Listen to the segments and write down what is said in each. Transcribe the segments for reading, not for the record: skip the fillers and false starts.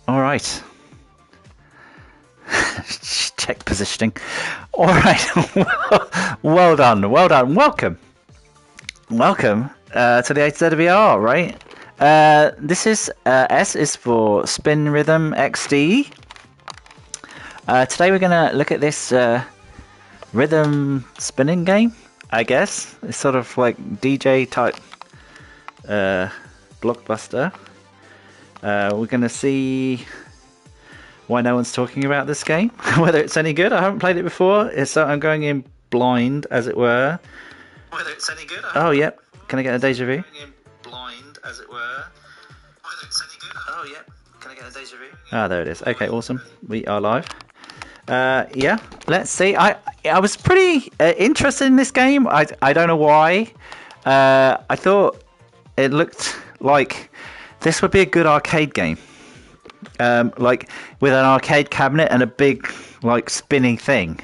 All right. Check positioning. All right. Well done. Well done. Welcome. Welcome to the AZVR, right? This is S is for Spin Rhythm XD. Today we're going to look at this rhythm spinning game, I guess. It's sort of like DJ type blockbuster. We're going to see why no one's talking about this game, whether it's any good. I haven't played it before, so I'm going in blind, as it were. Whether it's any good. Oh, yep. Can I get a deja vu? Going in blind, as it were. Whether it's any good. Oh, yep. Can I get a deja vu? Ah, there it is. Okay, awesome. We are live. Yeah, let's see. I was pretty interested in this game. I don't know why. I thought it looked like this would be a good arcade game. Like with an arcade cabinet and a big like spinning thing.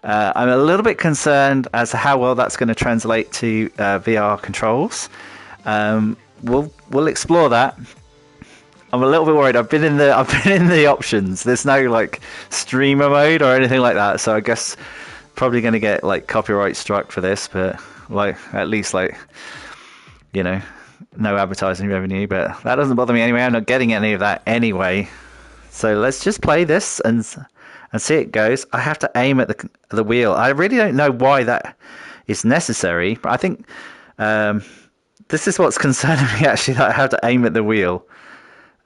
I'm a little bit concerned as to how well that's going to translate to VR controls. We'll explore that. I'm a little bit worried. I've been in the options. There's no like streamer mode or anything like that, so I guess probably going to get like copyright struck for this. But like at least like no advertising revenue. But that doesn't bother me anyway. I'm not getting any of that anyway. So let's just play this and see it goes. I have to aim at the wheel. I really don't know why that is necessary, but I think this is what's concerning me actually, that I have to aim at the wheel.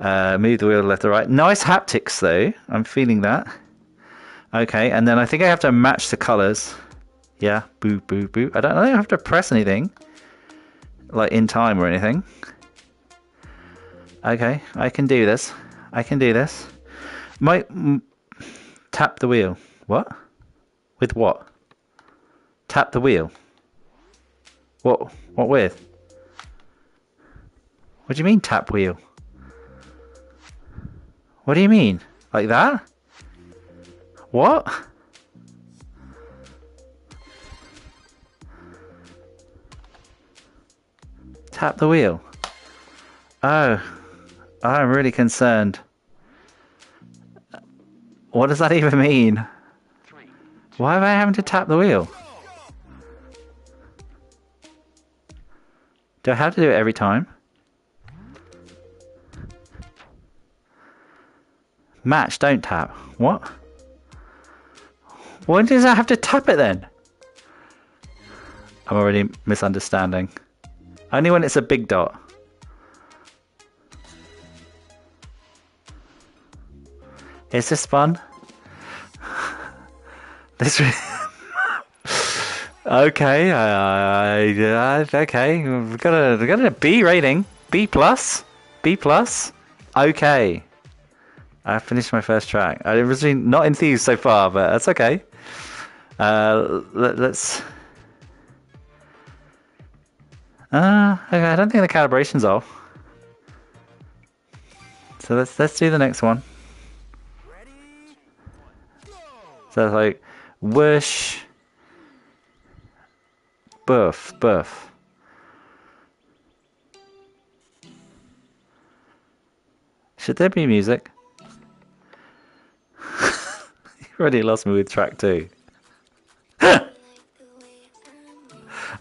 Move the wheel left or right. Nice haptics though. I'm feeling that. Okay, and then I think I have to match the colours. Yeah, boo, boo, boo. I don't have to press anything, like in time or anything. Okay, I can do this. Might tap the wheel. What? With what? Tap the wheel. What with? What do you mean tap wheel? What do you mean? Like that? What? Tap the wheel. Oh, I'm really concerned. What does that even mean? Why am I having to tap the wheel? Do I have to do it every time? Match, don't tap. What? Why does I have to tap it then? I'm already misunderstanding. Only when it's a big dot. Is this fun? This. Okay. Okay. We've got a B rating. B plus. B plus. Okay. I finished my first track. I was not enthused so far, but that's okay. Let's. Okay, I don't think the calibration's off. So let's do the next one. So it's like whoosh, buff, buff. Should there be music? You already lost me with track 2.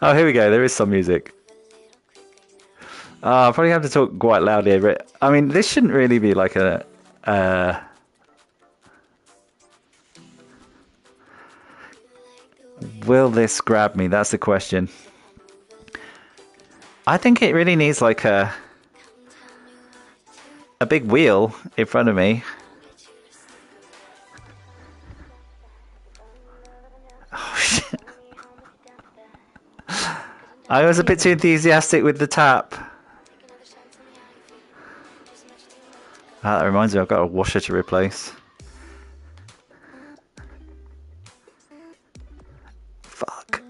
Oh, here we go. There is some music. I'll probably have to talk quite loudly over it. I mean, this shouldn't really be like a... Will this grab me? That's the question. I think it really needs like a big wheel in front of me. Oh shit. I was a bit too enthusiastic with the tap. Ah, that reminds me, I've got a washer to replace. Fuck.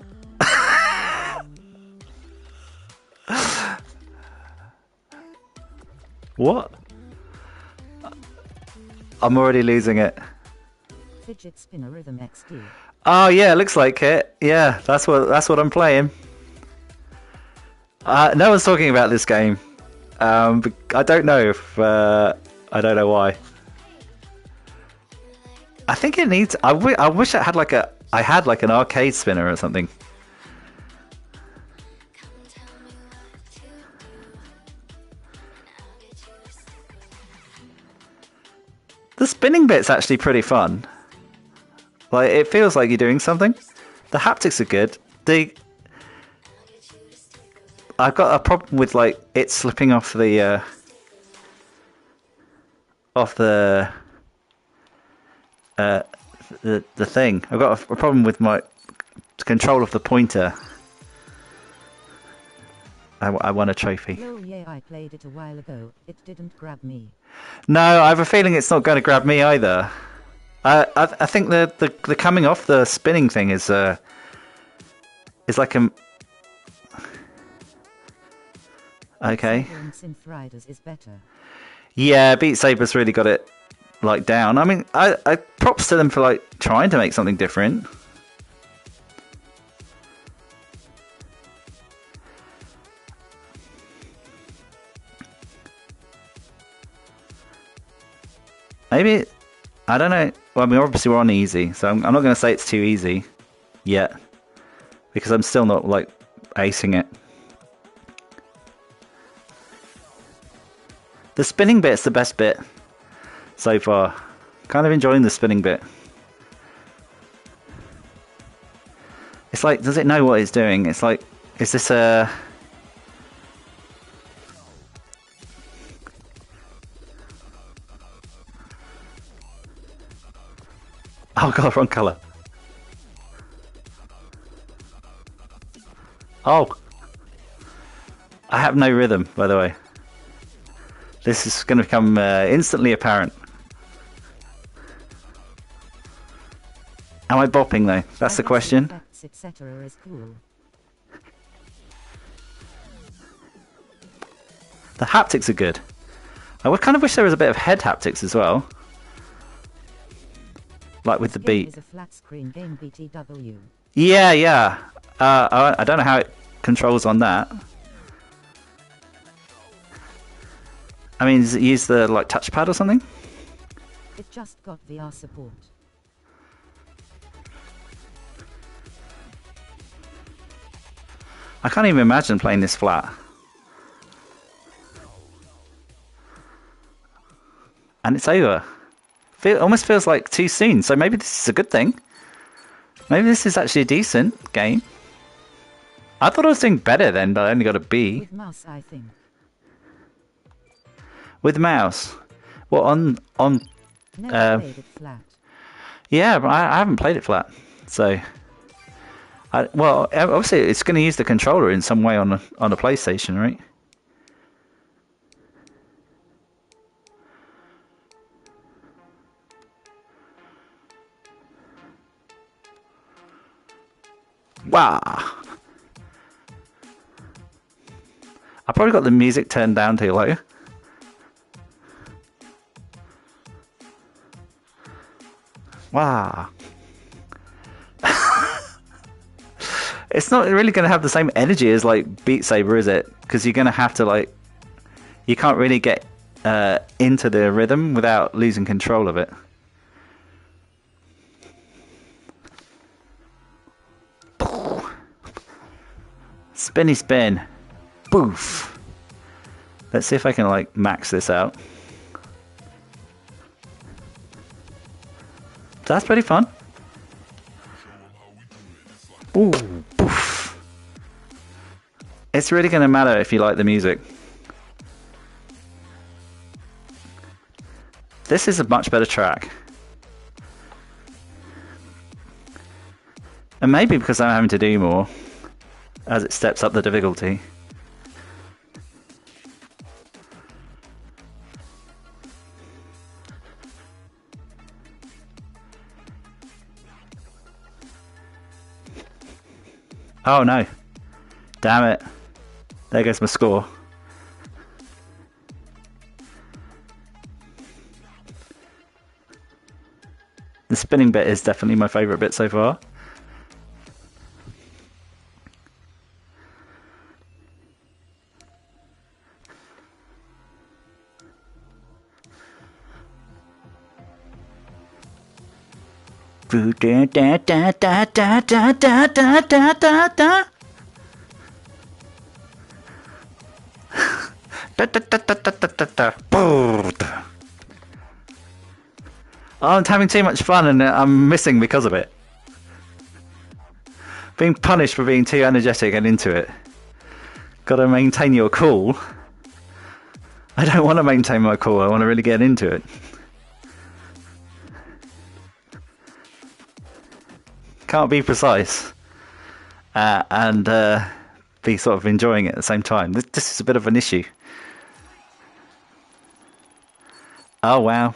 What? I'm already losing it. Fidget spinner rhythm XD. Oh yeah, looks like it. Yeah, that's what I'm playing. No one's talking about this game. I don't know if I don't know why. I think it needs. I wish I had like a. I had like an arcade spinner or something. The spinning bit's actually pretty fun. Like, it feels like you're doing something. The haptics are good. I've got a problem with like it slipping off the off the thing. I've got a problem with my control of the pointer. I won a trophy. Oh yeah, I played it a while ago. It didn't grab me. No, I have a feeling it's not going to grab me either. I think the coming off the spinning thing is like a. Okay. Synth Riders is better. Yeah, Beat Saber's really got it like down. I mean, I props to them for like trying to make something different. Maybe, I don't know. Well, I mean, obviously we're on easy, so I'm not going to say it's too easy yet, because I'm still not like acing it. The spinning bit's the best bit so far. Kind of enjoying the spinning bit. It's like, does it know what it's doing? It's like, is this a... Oh god, wrong colour. Oh! I have no rhythm, by the way. This is going to become instantly apparent. Am I bopping though? That's the question. Effects, etc. is cool. The haptics are good. I would kind of wish there was a bit of head haptics as well. Like with the beat. Is a flat screen game BTW. Yeah. I don't know how it controls on that. I mean, does it use the like touchpad or something? It just got VR support. I can't even imagine playing this flat. And it's over. Almost feels like too soon, so maybe this is a good thing. Maybe this is actually a decent game. I thought I was doing better then, but I only got a B. With mouse, I think. With mouse? Well, on... Never played it flat. Yeah, but I haven't played it flat, so... well, obviously it's going to use the controller in some way on a PlayStation, right? Wow. I probably got the music turned down too low. Wow. It's not really going to have the same energy as like Beat Saber, is it? Because you're going to have to like... You can't really get into the rhythm without losing control of it. Spinny spin. Boof. Let's see if I can like max this out. That's pretty fun. Ooh, poof. It's really going to matter if you like the music. This is a much better track. And maybe because I'm having to do more as it steps up the difficulty. Oh no. Damn it. There goes my score. The spinning bit is definitely my favourite bit so far. Da, da, da, da, da, da, da, da, da, da, da. Da, da, da, da, da, da, da, da. I'm having too much fun and I'm missing because of it. Being punished for being too energetic and into it. Gotta maintain your cool. I don't want to maintain my cool, I want to really get into it. Can't be precise. And be sort of enjoying it at the same time. This is a bit of an issue. Oh wow.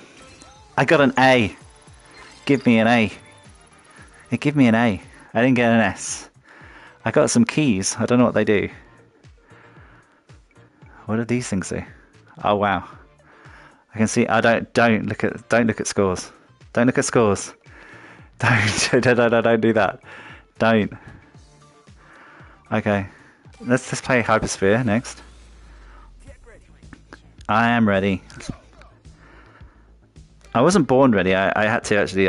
I got an A. Give me an A. Give me an A. I didn't get an S. I got some keys. I don't know what they do. What do these things do? Oh wow. I can see. I don't look at scores. Don't look at scores. Don't do that. Don't. Okay. Let's play Hypersphere next. I am ready. I wasn't born ready. I had to actually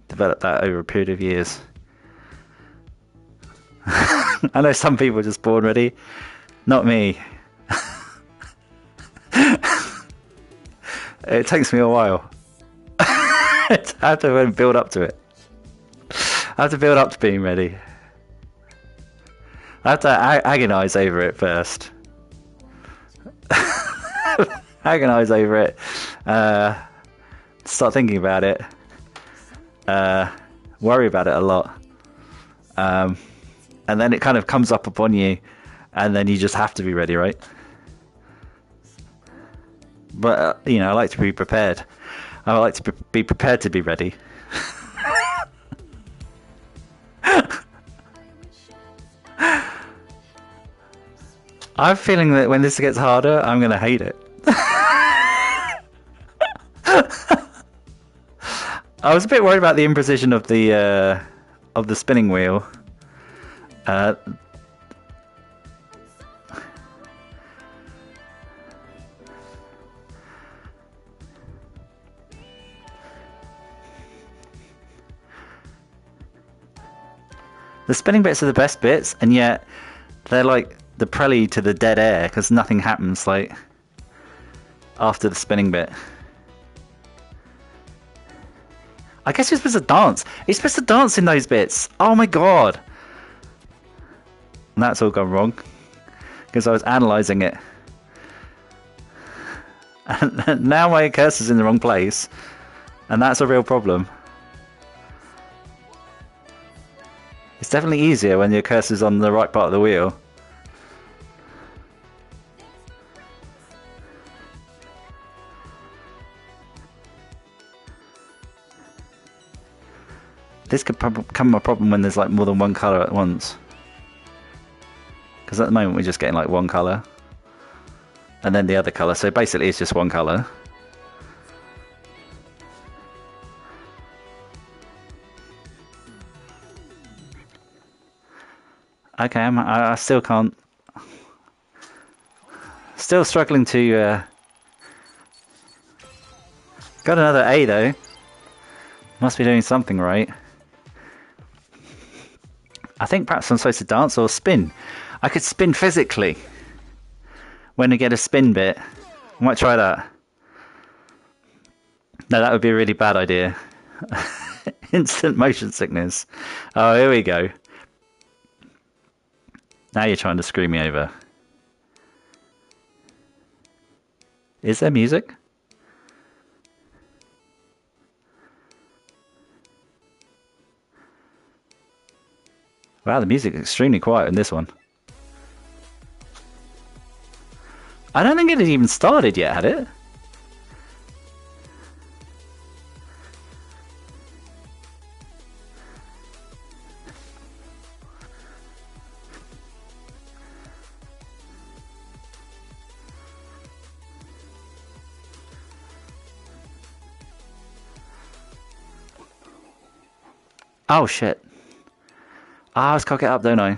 develop that over a period of years. I know some people are just born ready. Not me. It takes me a while. I have to build up to it. I have to build up to being ready. I have to agonize over it first. Agonize over it. Start thinking about it. Worry about it a lot. And then it kind of comes up upon you, and then you just have to be ready, right? But, you know, I like to be prepared. I like to be prepared to be ready. I'm feeling that when this gets harder, I'm going to hate it. I was a bit worried about the imprecision of the spinning wheel. The spinning bits are the best bits, and yet they're like the prelude to the dead air, because nothing happens like after the spinning bit. I guess you're supposed to dance. You're supposed to dance in those bits. Oh my god. And that's all gone wrong, because I was analysing it. And now my cursor's in the wrong place, and that's a real problem. It's definitely easier when your cursor's on the right part of the wheel. This could become a problem when there's like more than one colour at once. Because at the moment we're just getting like one colour. And then the other colour, so basically it's just one colour. Okay, I still can't. Still struggling to. Got another A though. Must be doing something right. I think perhaps I'm supposed to dance or spin. I could spin physically. When I get a spin bit. I might try that. No, that would be a really bad idea. Instant motion sickness. Oh, here we go. Now you're trying to screw me over. Is there music? Wow, the music is extremely quiet in this one. I don't think it had even started yet, had it? Oh shit. Ah, I just can't get up, don't I?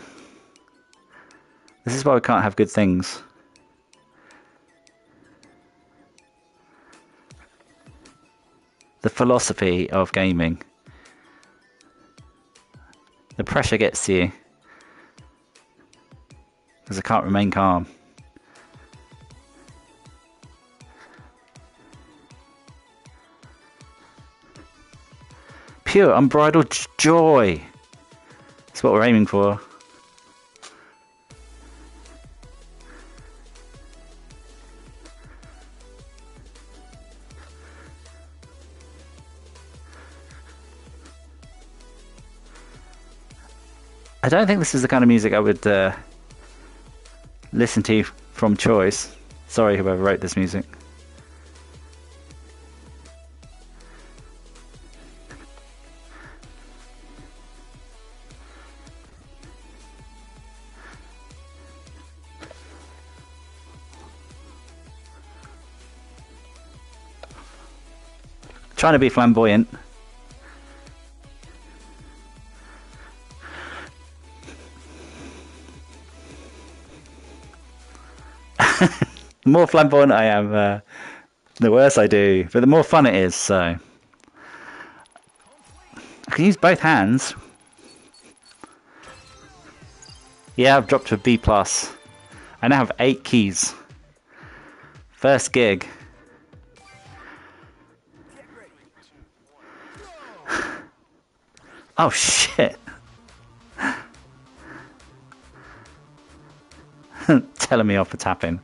This is why we can't have good things. The philosophy of gaming. pressure gets to you. Because I can't remain calm. Pure unbridled joy. That's what we're aiming for. I don't think this is the kind of music I would listen to from choice. Sorry, whoever wrote this music. Trying to be flamboyant. The more flamboyant I am, the worse I do. But the more fun it is, so. I can use both hands. Yeah, I've dropped to a B+. I now have 8 keys. First gig. Oh shit. Telling me off for tapping.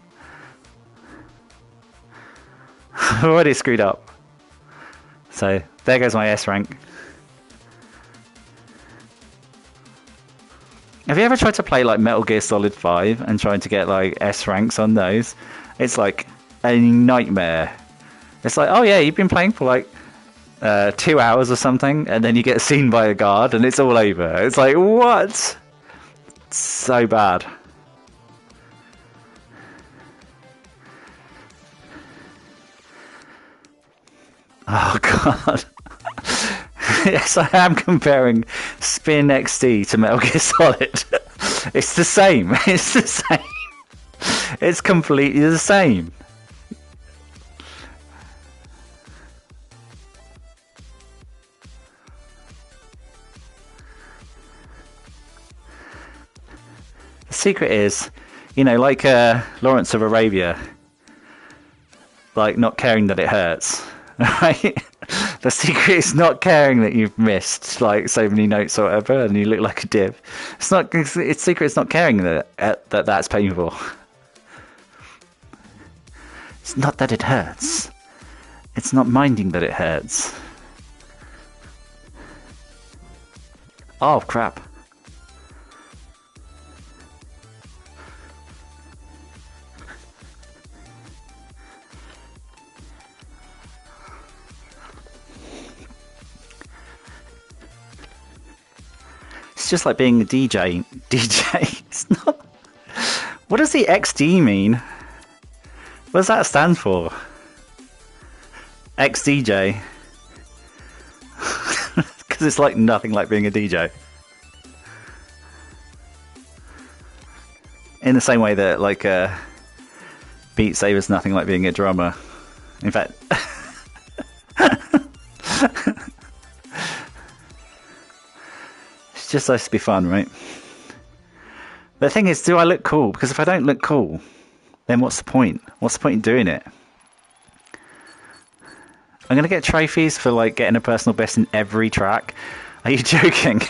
I've already screwed up. So there goes my S rank. Have you ever tried to play like Metal Gear Solid 5 and trying to get like S ranks on those? It's like a nightmare. It's like, oh yeah, you've been playing for like 2 hours or something, and then you get seen by a guard and it's all over. It's like, what? It's so bad. Oh god. Yes, I am comparing Spin XD to Metal Gear Solid. It's the same. It's the same. It's completely the same. The secret is, you know, like Lawrence of Arabia, like not caring that it hurts. Right? The secret is not caring that you've missed like so many notes or whatever, and you look like a div. It's not. It's secret. It's not caring that that's painful. It's not that it hurts. It's not minding that it hurts. Oh crap. It's just like being a DJ. DJ. It's not. What does the XD mean? What does that stand for? XDJ. Because it's like nothing like being a DJ. In the same way that like Beat Saber's nothing like being a drummer. In fact. It's just supposed to be fun, right? The thing is, do I look cool? Because if I don't look cool, then what's the point? What's the point in doing it? I'm gonna get trophies for like getting a personal best in every track. Are you joking?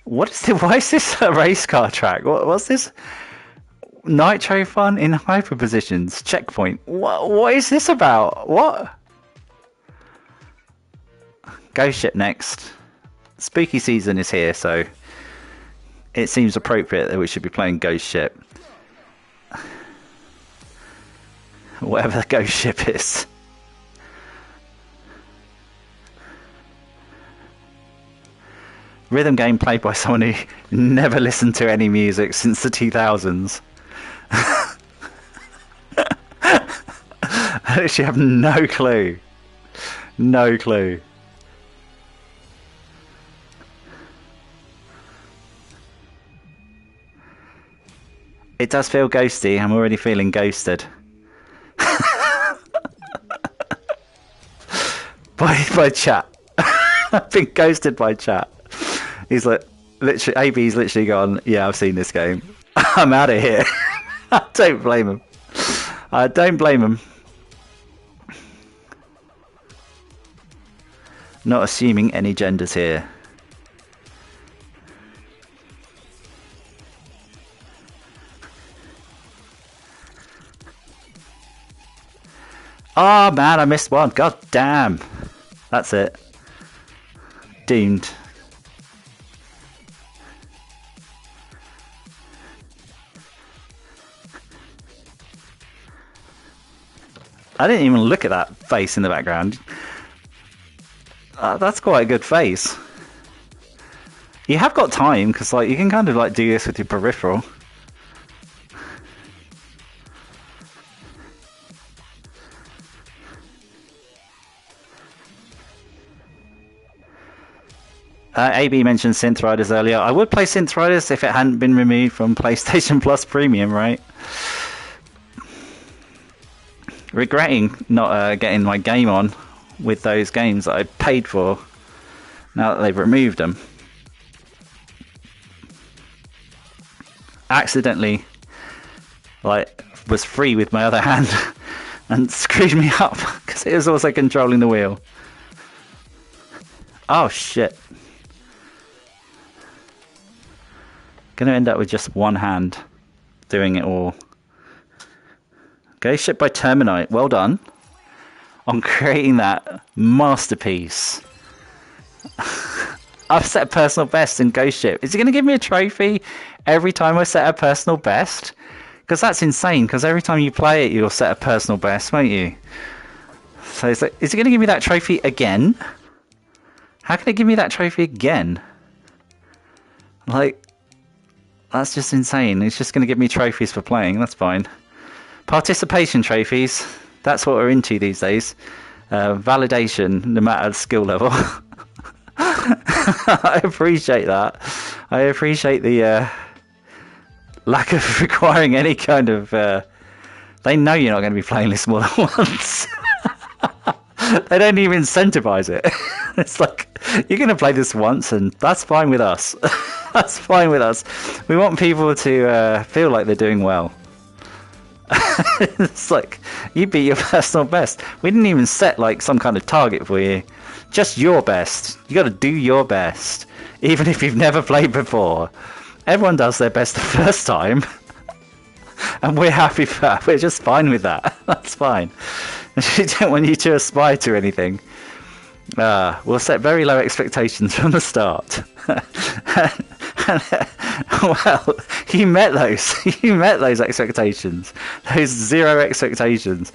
Why is this a race car track? What's this? Nitro fun in hyper positions. Checkpoint. What is this about? What? Ghost ship next. Spooky season is here, so it seems appropriate that we should be playing Ghost Ship. Whatever the Ghost Ship is. Rhythm game played by someone who never listened to any music since the 2000s. I actually have no clue. No clue. It does feel ghosty. I'm already feeling ghosted. by chat. I've been ghosted by chat. He's like, literally, AB's literally gone, yeah, I've seen this game. I'm out of here. I don't blame him. I don't blame him. Not assuming any genders here. Oh man, I missed one. God damn. That's it. Doomed. I didn't even look at that face in the background. That's quite a good face. You have got time, because like you can kind of like do this with your peripheral. AB mentioned Synth Riders earlier. I would play Synth Riders if it hadn't been removed from PlayStation Plus Premium, right? Regretting not getting my game on with those games that I paid for now that they've removed them. Accidentally, like, was free with my other hand and screwed me up because it was also controlling the wheel. Oh shit. Gonna end up with just one hand doing it all. Okay, ship by Terminite. Well done on creating that masterpiece. I've set a personal best in Ghost Ship. Is he going to give me a trophy every time I set a personal best? Because that's insane, because every time you play it, you'll set a personal best, won't you? So it's like, is he going to give me that trophy again? How can it give me that trophy again? Like, that's just insane. It's just going to give me trophies for playing. That's fine. Participation trophies. That's what we're into these days. Validation, no matter the skill level. I appreciate that. I appreciate the lack of requiring any kind of... they know you're not going to be playing this more than once. They don't even incentivize it. It's like, you're going to play this once and that's fine with us. That's fine with us. We want people to feel like they're doing well. It's like, you beat your personal best. We didn't even set like some kind of target for you. Just your best. You got to do your best, even if you've never played before. Everyone does their best the first time, and we're happy for that. We're just fine with that. That's fine. We don't want you to aspire to anything. We'll set very low expectations from the start. Well, you met those. You met those expectations. Those zero expectations.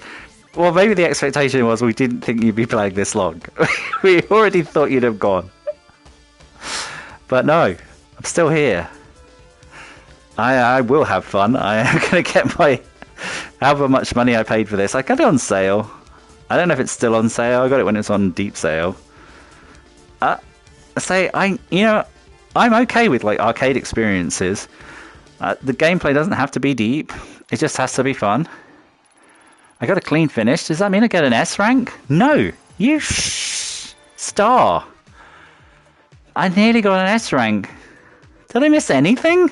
Well, maybe the expectation was we didn't think you'd be playing this long. We already thought you'd have gone. But no, I'm still here. I will have fun. I am going to get my... however much money I paid for this. I got it on sale. I don't know if it's still on sale. I got it when it's on deep sale. I'm okay with like arcade experiences. The gameplay doesn't have to be deep. It just has to be fun. I got a clean finish. Does that mean I get an S rank? No. You star. I nearly got an S rank. Did I miss anything?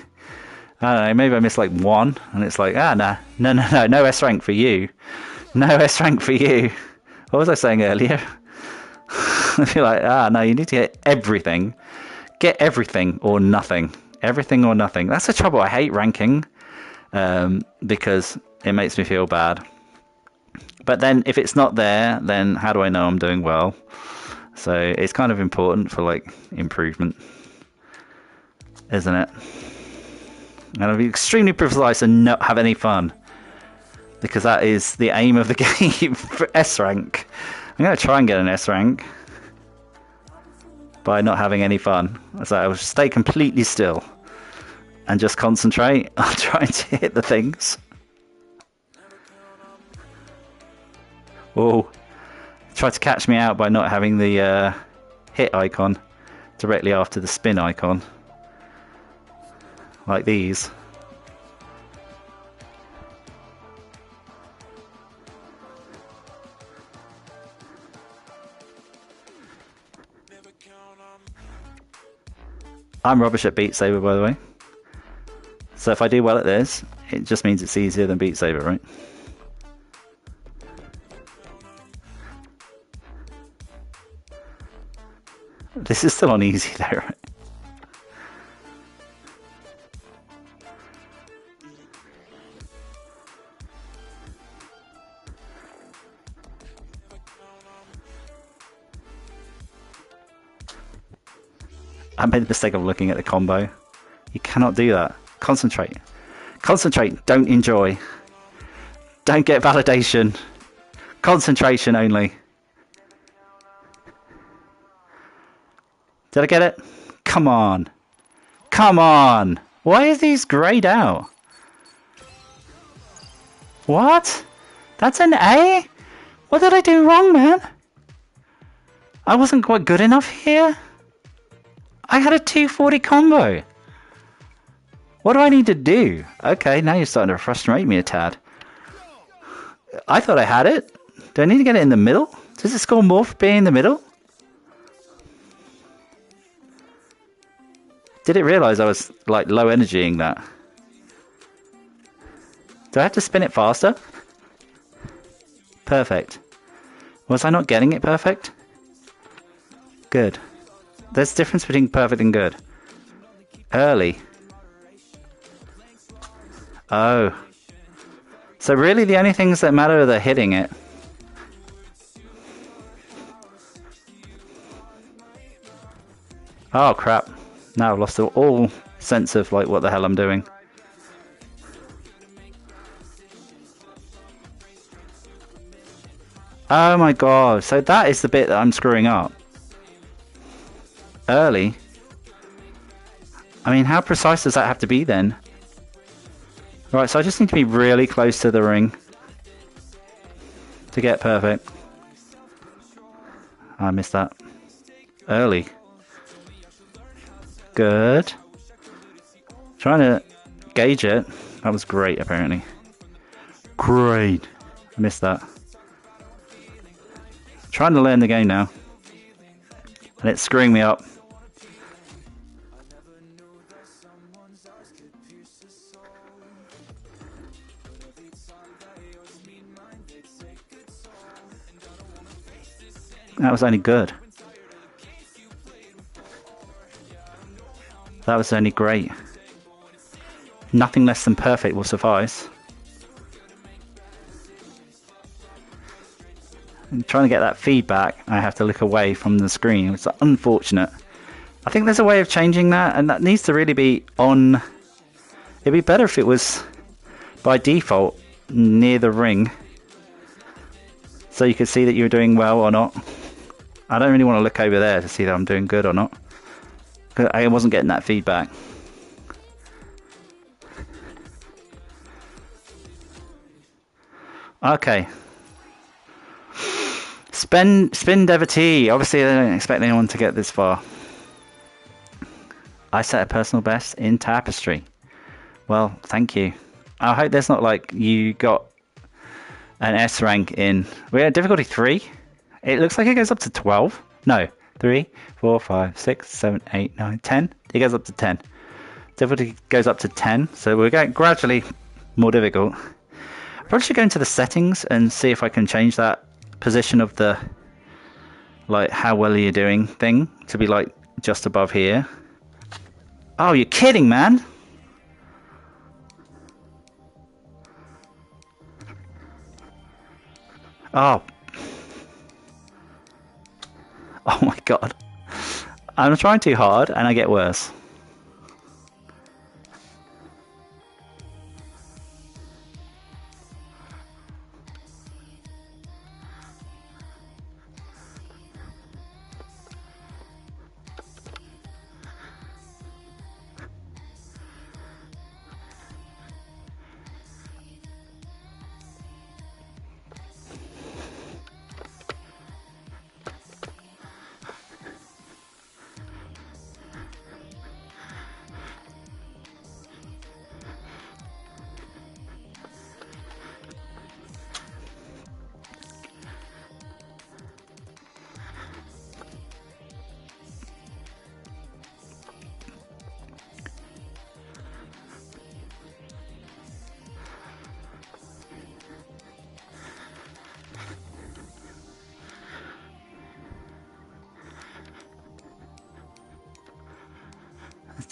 I don't know. Maybe I missed like one, and it's like, no S rank for you. No S rank for you. What was I saying earlier? I feel like, no, you need to get everything. Get everything or nothing. Everything or nothing. That's the trouble. I hate ranking because it makes me feel bad. But then if it's not there, then how do I know I'm doing well? So it's kind of important for like improvement, isn't it? And I'll be extremely precise and not have any fun, because that is the aim of the game. For S rank. I'm going to try and get an S rank by not having any fun. So I will stay completely still and just concentrate on trying to hit the things. Oh, tried to catch me out by not having the hit icon directly after the spin icon, like these. I'm rubbish at Beat Saber, by the way. So if I do well at this, it just means it's easier than Beat Saber, right? This is still on easy though, right? I made the mistake of looking at the combo. You cannot do that. Concentrate. Concentrate. Don't enjoy. Don't get validation. Concentration only. Did I get it? Come on. Come on. Why are these grayed out? What? That's an A? What did I do wrong, man? I wasn't quite good enough here? I had a 240 combo. What do I need to do? Okay, now you're starting to frustrate me a tad. I thought I had it. Do I need to get it in the middle? Does it score more for being in the middle? Did it realise I was like low energying that? Do I have to spin it faster? Perfect. Was I not getting it perfect? Good. There's a difference between perfect and good. Early. Oh. So really the only things that matter are the hitting it. Oh crap. Now I've lost all sense of like what the hell I'm doing. Oh my god. So that is the bit that I'm screwing up. Early. I mean, how precise does that have to be then? Right, so I just need to be really close to the ring to get perfect. I missed that. Early. Good. Trying to gauge it. That was great, apparently. Great. I missed that. Trying to learn the game now. And it's screwing me up. That was only good. That was only great. Nothing less than perfect will suffice. I'm trying to get that feedback. I have to look away from the screen, which is unfortunate. I think there's a way of changing that, and that needs to really be on. It'd be better if it was by default near the ring, so you could see that you're doing well or not. I don't really want to look over there to see that I'm doing good or not. I wasn't getting that feedback. Okay. Spin devotee. Obviously, I don't expect anyone to get this far. I set a personal best in tapestry. Well, thank you. I hope there's not like you got an S rank in. We're at difficulty 3. It looks like it goes up to 12. No, 3, 4, 5, 6, 7, 8, 9, 10. It goes up to 10. Difficulty goes up to 10. So we're getting gradually more difficult. I probably should go into the settings and see if I can change that position of the, like, how well are you doing thing to be like just above here. Oh, you're kidding, man. Oh. Oh my god. I'm trying too hard and I get worse.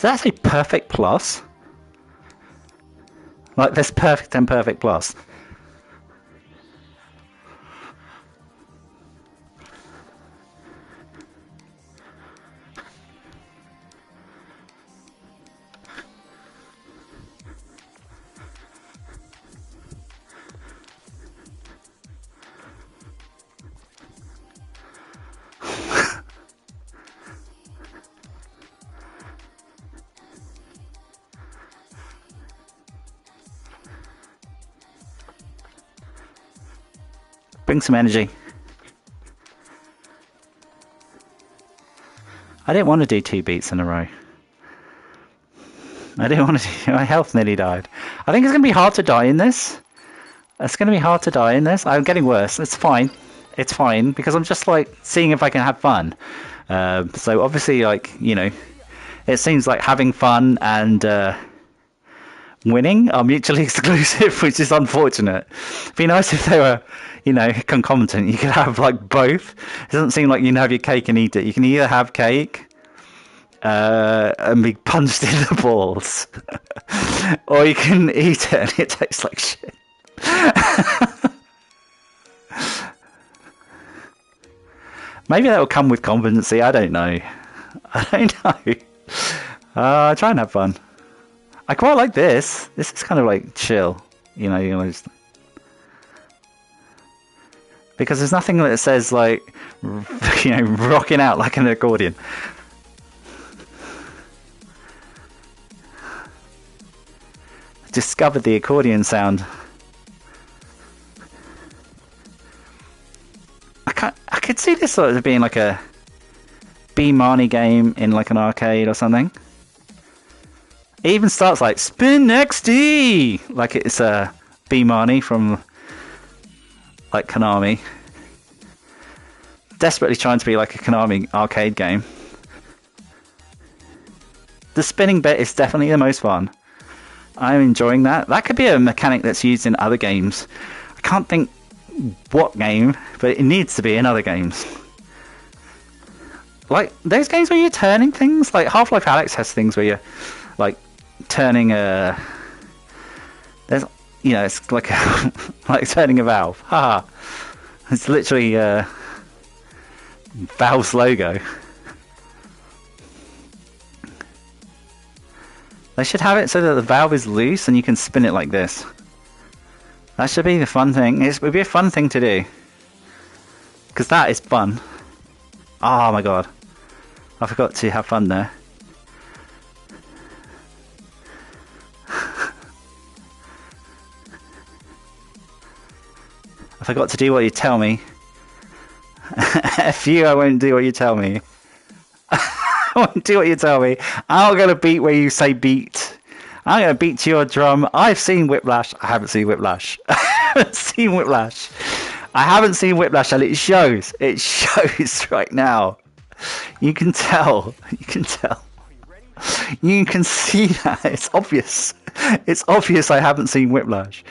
that say perfect plus? Like there's perfect and perfect plus. Bring some energy. I didn't want to do 2 beats in a row. I didn't want to do... My health nearly died. I think it's going to be hard to die in this. It's going to be hard to die in this. I'm getting worse. It's fine. It's fine, because I'm just, like, seeing if I can have fun. So, obviously, like, you know, it seems like having fun and winning are mutually exclusive, which is unfortunate. It'd be nice if they were, you know, concomitant. You could have, like, both. It doesn't seem like you can have your cake and eat it. You can either have cake and be punched in the balls, or you can eat it and it tastes like shit. Maybe that will come with competency. I don't know. I don't know. Try and have fun. I quite like this. This is kind of like chill, you know, just... because there's nothing that says like, you know, rocking out like an accordion. Discovered the accordion sound. I could see this sort of being like a B Marnie game in like an arcade or something. It even starts like spin XD, like it's a B Marnie from like Konami. Desperately trying to be like a Konami arcade game. The spinning bit is definitely the most fun. I'm enjoying that. That could be a mechanic that's used in other games. I can't think what game, but it needs to be in other games. Like those games where you're turning things, like Half-Life Alyx has things where you're like turning a... There's, you know, it's like like turning a valve. Haha. It's literally Valve's logo. They should have it so that the valve is loose and you can spin it like this. That should be the fun thing. It would be a fun thing to do. Because that is fun. Oh my god. I forgot to have fun there. I forgot to do what you tell me. F you, I won't do what you tell me. I won't do what you tell me. I'm going to beat where you say beat. I'm going to beat to your drum. I've seen Whiplash. I haven't seen Whiplash. I haven't seen Whiplash. I haven't seen Whiplash, and it shows. It shows right now. You can tell. You can tell. You can see that. It's obvious. It's obvious I haven't seen Whiplash.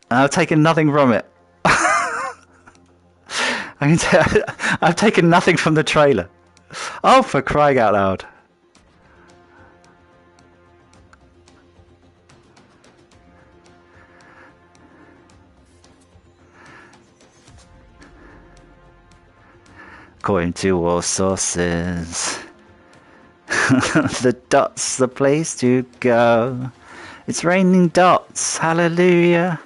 And I've taken nothing from it. I've taken nothing from the trailer. Oh, for crying out loud. According to all sources, the dot's the place to go. It's raining dots, hallelujah.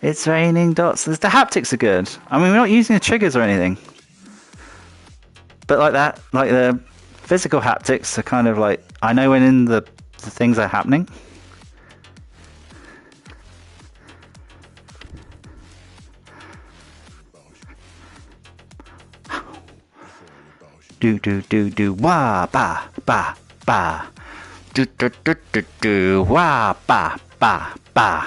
It's raining dots. The haptics are good. I mean, we're not using the triggers or anything. But like that, like the physical haptics are kind of like, I know when the things are happening. Do do do do wah ba ba ba. Do do do do do wah ba ba ba.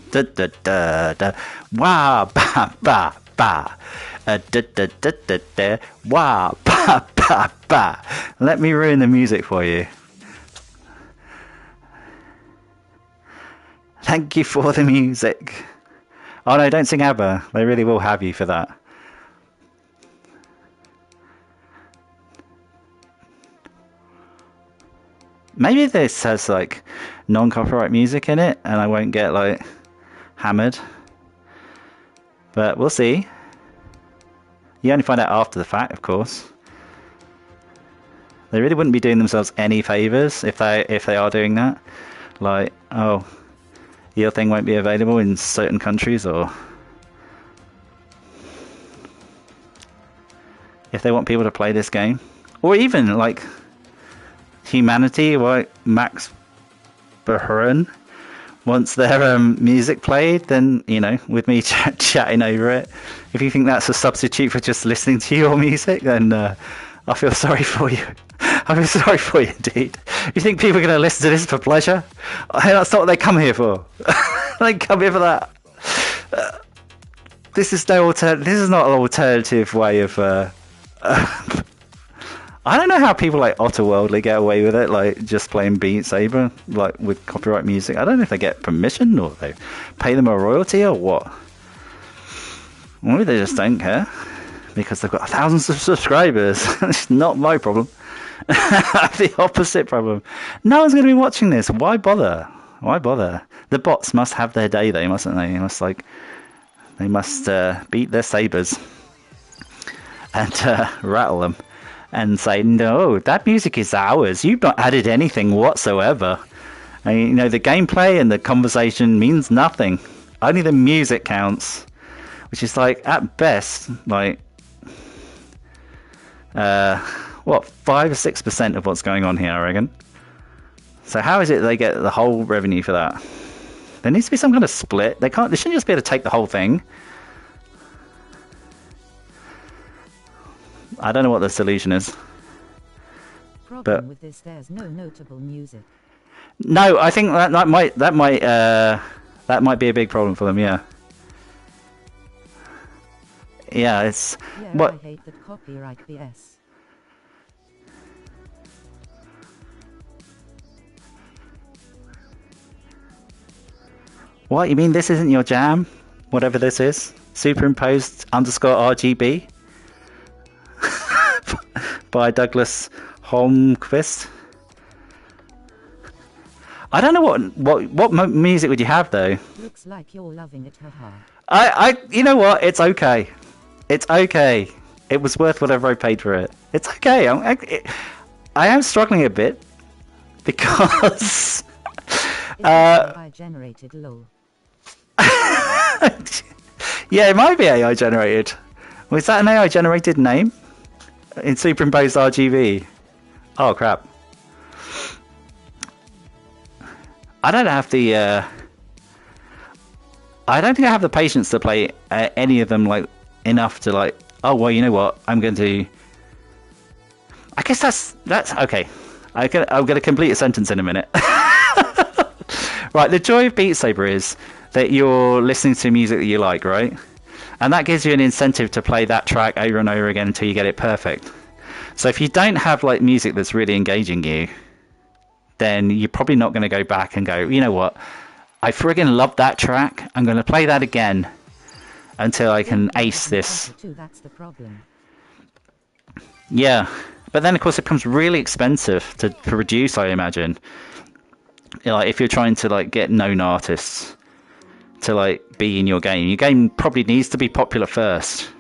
Da da da da wah ba ba ba. Da da da da da wah ba ba ba. Let me ruin the music for you. Thank you for the music. Oh no, don't sing ABBA. They really will have you for that. Maybe this has like non-copyright music in it, and I won't get like hammered. But we'll see. You only find out after the fact, of course. They really wouldn't be doing themselves any favors if they are doing that. Like, oh, your thing won't be available in certain countries, or if they want people to play this game, or even like Humanity, like Max Bahrain wants their music played, then, you know, with me chatting over it, if you think that's a substitute for just listening to your music, then I feel sorry for you. I feel sorry for you indeed. You think people are going to listen to this for pleasure? That's not what they come here for. They come here for that. This is no This is not an alternative way of. I don't know how people like Otterworldly get away with it, like just playing Beat Saber, like with copyright music. I don't know if they get permission or they pay them a royalty or what. Maybe they just don't care because they've got thousands of subscribers. It's not my problem. The opposite problem. No one's going to be watching this. Why bother? Why bother? The bots must have their day, though, mustn't they? They must beat their sabers and rattle them. And say, no, that music is ours. You've not added anything whatsoever. And, you know, the gameplay and the conversation means nothing. Only the music counts. Which is like, at best, like, 5 or 6% of what's going on here, I reckon. So how is it they get the whole revenue for that? There needs to be some kind of split. They shouldn't just be able to take the whole thing. I don't know what the solution is. Problem with this, there's no notable music. No, I think that might be a big problem for them. Yeah. Yeah, it's what. I hate that copyright BS. What, you mean this isn't your jam? Whatever this is, superimposed underscore RGB. By Douglas Holmquist. I don't know what music would you have though. Looks like you're loving it, haha. You know what? It's okay. It's okay. It was worth whatever I paid for it. It's okay. I am struggling a bit because AI generated lol. Yeah, it might be AI generated. Was that an AI generated name? In superimposed RGB. Oh crap. I don't have the I don't think I have the patience to play any of them like enough to like, oh well, you know what, I'm going to, I guess that's okay. I'm gonna complete a sentence in a minute. Right, the joy of Beat Saber is that you're listening to music that you like, right? And that gives you an incentive to play that track over and over again until you get it perfect. So if you don't have like music that's really engaging you, then you're probably not going to go back and go, you know what, I friggin' love that track. I'm going to play that again until I can ace this. That's the problem. Yeah, but then of course it becomes really expensive to produce, I imagine. You know, like if you're trying to like get known artists to like be in your game probably needs to be popular first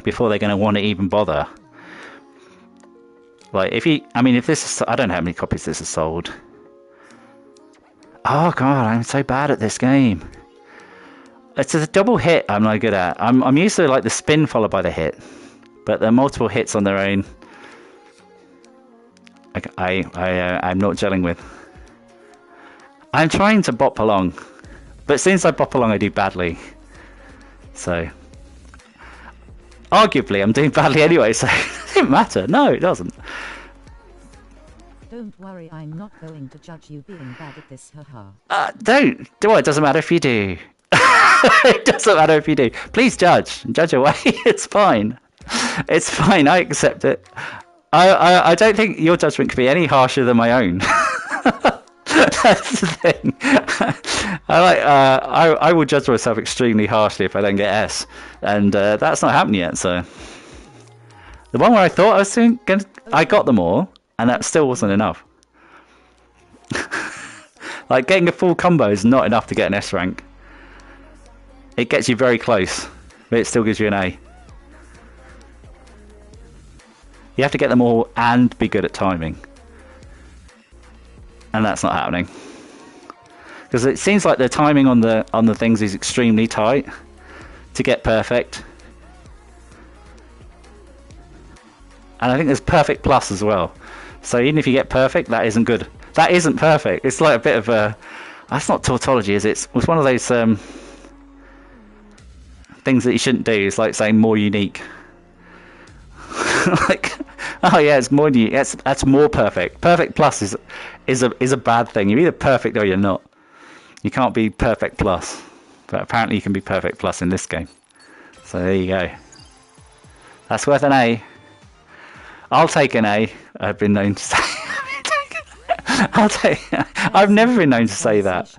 before they're going to want to even bother. Like if this is, I don't know how many copies this has sold. Oh god, I'm so bad at this game. It's a double hit I'm no good at. I'm used to like the spin followed by the hit, but the multiple hits on their own I'm not gelling with. I'm trying to bop along, but since I bop along I do badly. So arguably I'm doing badly anyway, so it doesn't matter. No, it doesn't. Don't worry, I'm not going to judge you being bad at this, haha. Don't. It doesn't matter if you do. It doesn't matter if you do. Please judge away. It's fine. It's fine. I accept it. I don't think your judgment could be any harsher than my own. That's the thing. I will judge myself extremely harshly if I don't get S, and that's not happened yet. So the one where I thought I was I got them all, and that still wasn't enough. Like, getting a full combo is not enough to get an S rank. It gets you very close, but it still gives you an A. You have to get them all and be good at timing. And that's not happening. Because it seems like the timing on the things is extremely tight to get perfect. And I think there's perfect plus as well. So even if you get perfect, that isn't good. That isn't perfect. It's like a bit of a... That's not tautology, is it? It's one of those things that you shouldn't do. It's like saying more unique. Like, oh yeah, it's more unique. That's more perfect. Perfect plus is a bad thing. You're either perfect or you're not. You can't be perfect plus. But apparently you can be perfect plus in this game. So there you go. That's worth an A. I'll take an A. I've been known to say. I've never been known to say that.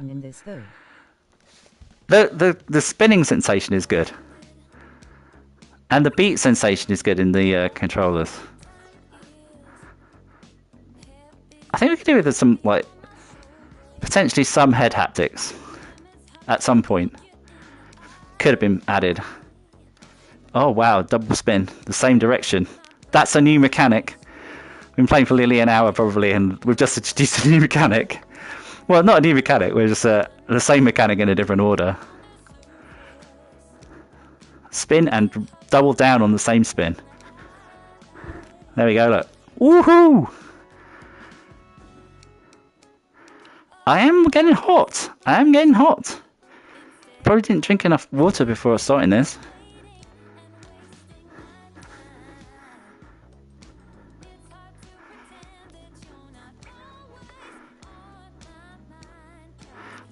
The spinning sensation is good, and the beat sensation is good in the controllers. I think we could do with some potentially some head haptics at some point. Could have been added. Oh wow, double spin, the same direction. That's a new mechanic. We've been playing for nearly an hour probably, and we've just introduced a new mechanic. Well, not a new mechanic, we're just the same mechanic in a different order. Spin and double down on the same spin. There we go, look. Woohoo! I am getting hot. Probably didn't drink enough water before starting this.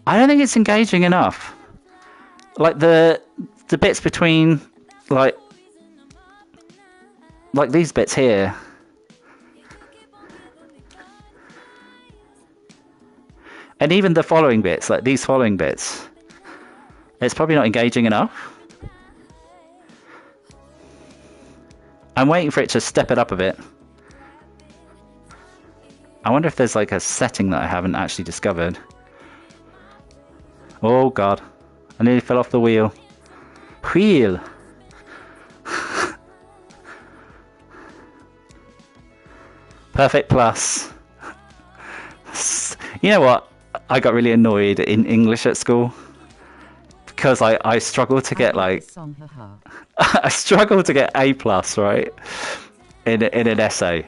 I don't think it's engaging enough. Like the bits between like these bits here. And even the following bits, like these following bits. It's probably not engaging enough. I'm waiting for it to step it up a bit. I wonder if there's like a setting that I haven't actually discovered. Oh god, I nearly fell off the wheel. Perfect plus. You know what? I got really annoyed in English at school because I struggled to get like I struggled to get A plus, right, in an essay,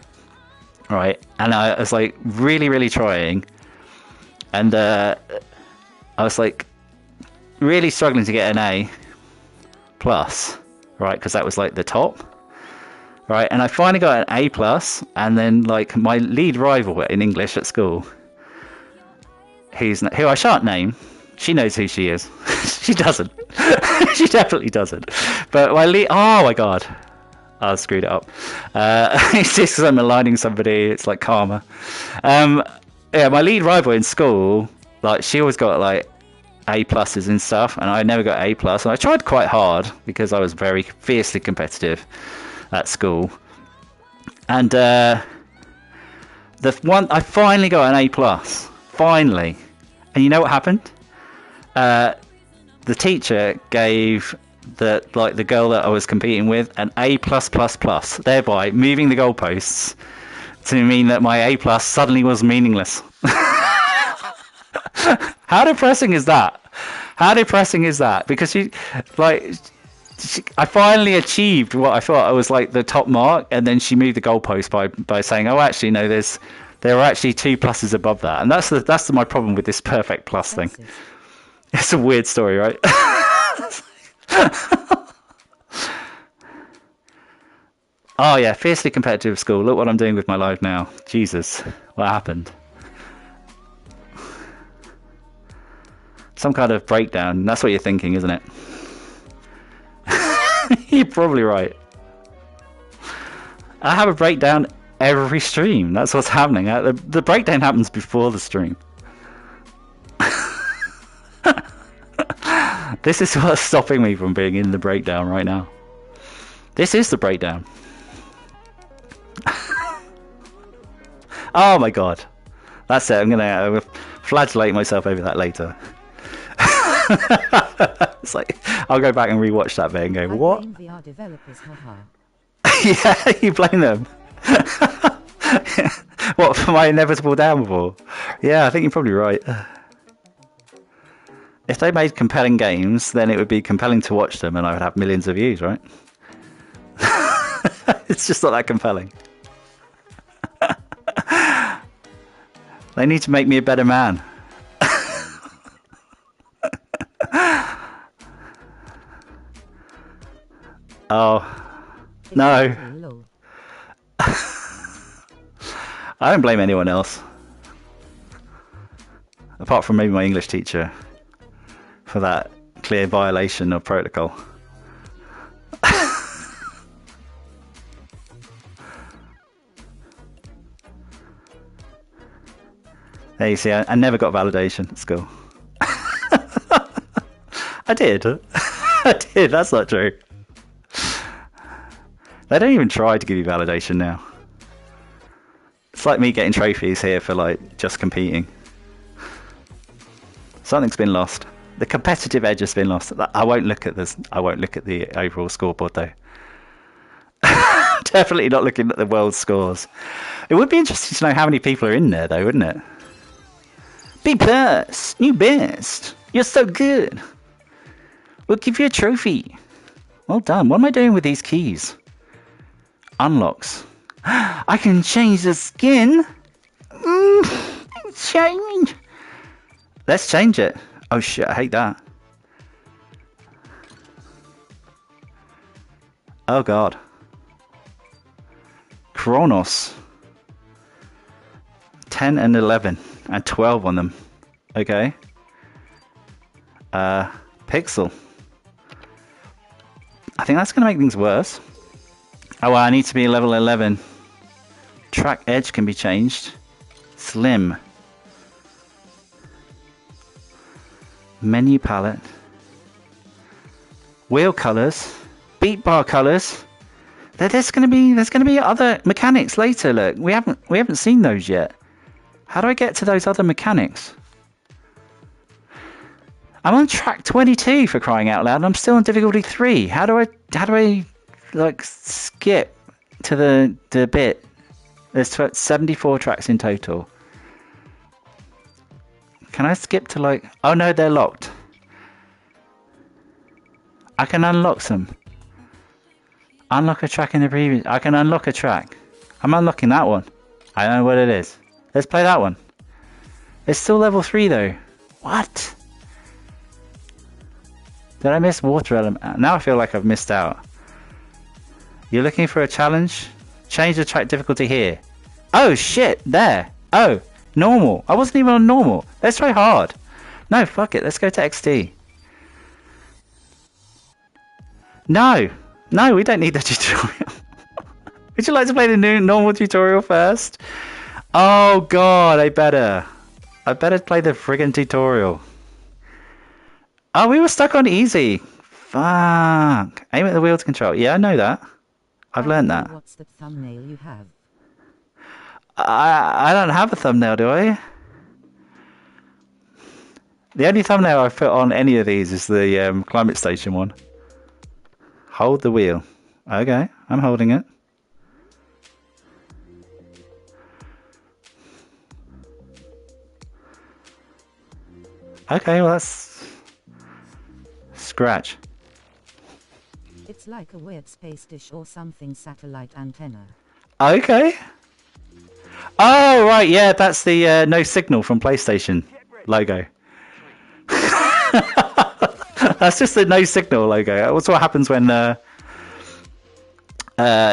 right, and I was like really trying, and I was like really struggling to get an A plus, right, because that was like the top, right, and I finally got an A plus, and then like my lead rival in English at school, who I shan't name, she knows who she is. She doesn't. She definitely doesn't. But oh my god, I screwed it up. It's just because I'm aligning somebody. It's like karma. Yeah, my lead rival in school, like she always got like A pluses and stuff, and I never got A plus. And I tried quite hard because I was very fiercely competitive at school. And the one I finally got an A plus. Finally. And you know what happened? The teacher gave the girl that I was competing with an A+++, thereby moving the goalposts to mean that my A plus suddenly was meaningless. How depressing is that? How depressing is that? Because I finally achieved what I thought I was like the top mark, and then she moved the goalpost by saying, "Oh, actually, no, there are actually 2 pluses above that," and that's my problem with this perfect plus thing. It's a weird story, right? Oh yeah, fiercely competitive school. Look what I'm doing with my life now. Jesus, what happened? Some kind of breakdown. That's what you're thinking, isn't it? You're probably right. I have a breakdown every stream. That's what's happening. The breakdown happens before the stream. This is what's stopping me from being in the breakdown right now. This is the breakdown. Oh my god. That's it. I'm gonna flagellate myself over that later. It's like I'll go back and rewatch that bit and go, what? I blame VR developers, haha. Yeah, you blame them. What, for my inevitable downfall? Yeah, I think you're probably right. If they made compelling games, then it would be compelling to watch them and I would have millions of views, right? It's just not that compelling. They need to make me a better man. Oh, no. I don't blame anyone else. Apart from maybe my English teacher for that clear violation of protocol. There you see, I never got validation at school. I did. I did, that's not true. They don't even try to give you validation now. It's like me getting trophies here for like just competing. Something's been lost. The competitive edge has been lost. I won't look at this. I won't look at the overall scoreboard though. Definitely not looking at the world scores. It would be interesting to know how many people are in there though, wouldn't it? Be best, you best. You're so good. We'll give you a trophy. Well done. What am I doing with these keys? Unlocks. I can change the skin. Change. Let's change it. Oh shit, I hate that. Oh god. Kronos. 10 and 11 and 12 on them. Okay. Pixel. I think that's going to make things worse. Oh, well, I need to be level 11. Track edge can be changed. Slim. Menu palette. Wheel colors. Beat bar colors. There's going to be other mechanics later. Look, we haven't seen those yet. How do I get to those other mechanics? I'm on track 22 for crying out loud, and I'm still on difficulty 3. How do I like skip to the bit? There's 74 tracks in total. Can I skip to like? Oh no, they're locked. I can unlock some. Unlock a track in the previous. I can unlock a track. I'm unlocking that one. I don't know what it is. Let's play that one. It's still level 3 though. What? Did I miss water element? Now I feel like I've missed out. You're looking for a challenge? Change the track difficulty here. Oh shit, there. Oh, normal. I wasn't even on normal. Let's try hard. No, fuck it. Let's go to XD. No, we don't need the tutorial. Would you like to play the new normal tutorial first? Oh god, I better play the friggin' tutorial. Oh, we were stuck on easy. Fuck. Aim at the wheel to control. Yeah, I know that. I've learned that. What's the thumbnail you have? I don't have a thumbnail, do I? The only thumbnail I've put on any of these is the climate station one. Hold the wheel. Okay, I'm holding it. Okay, well that's... Scratch. It's like a weird space dish or something satellite antenna. Okay. Oh, right, yeah, that's the no signal from PlayStation logo. That's just the no signal logo. That's what happens when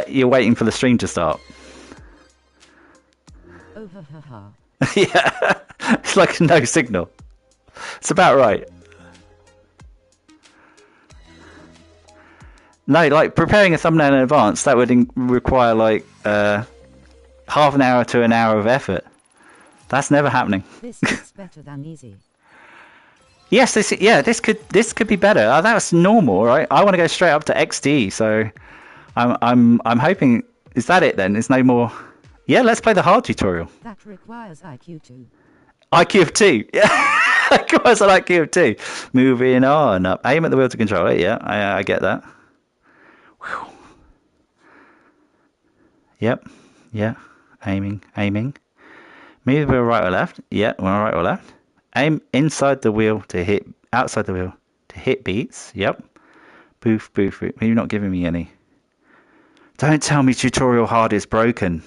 you're waiting for the stream to start. Oh, ha, ha, ha. Yeah, it's like no signal. It's about right. No, like preparing a thumbnail in advance, that would require like half an hour to an hour of effort. That's never happening. This is better than easy. Yes, this could be better. That was normal, right? I want to go straight up to XD, so I'm hoping. Is that it then? There's no more. Yeah, let's play the hard tutorial. That requires IQ too. IQ of 2. Yeah, of course an IQ of 2. Moving on up. Aim at the wheel to control it. Yeah, I get that. Whew. Yep. Yeah. Aiming. Move the wheel right or left. Yeah, right or left. Aim inside the wheel to hit, outside the wheel to hit beats. Yep. Boof. You're not giving me any. Don't tell me tutorial hard is broken.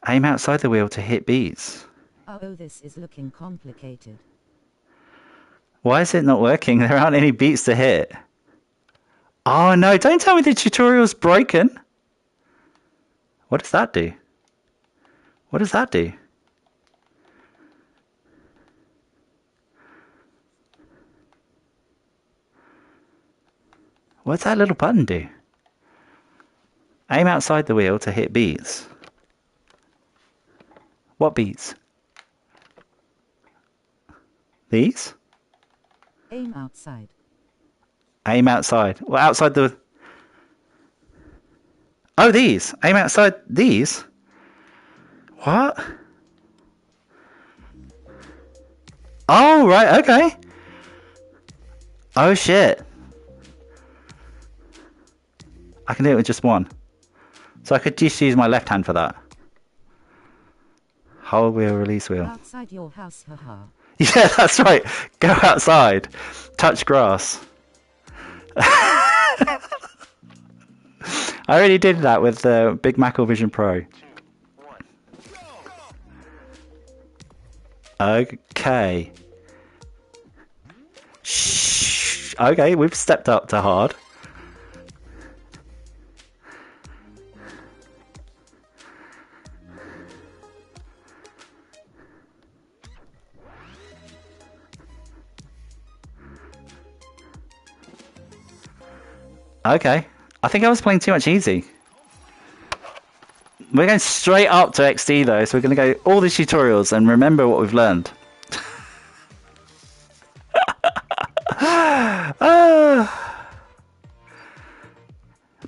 Aim outside the wheel to hit beats. Oh, this is looking complicated. Why is it not working? There aren't any beats to hit. Oh no, don't tell me the tutorial's broken. What does that do? What does that do? What's that little button do? Aim outside the wheel to hit beats. What beats? These? Aim outside. Aim outside. Well, outside the... Oh, these. Aim outside these? What? Oh, right, okay. Oh, shit. I can do it with just one. So I could just use my left hand for that. Hold wheel, release wheel. Outside your house, haha. Yeah, that's right. Go outside. Touch grass. I already did that with the Big Macrovision Pro. Okay. Shh. Okay, we've stepped up to hard. Okay. I think I was playing too much easy. We're going straight up to XD though, so we're going to go all the tutorials and remember what we've learned.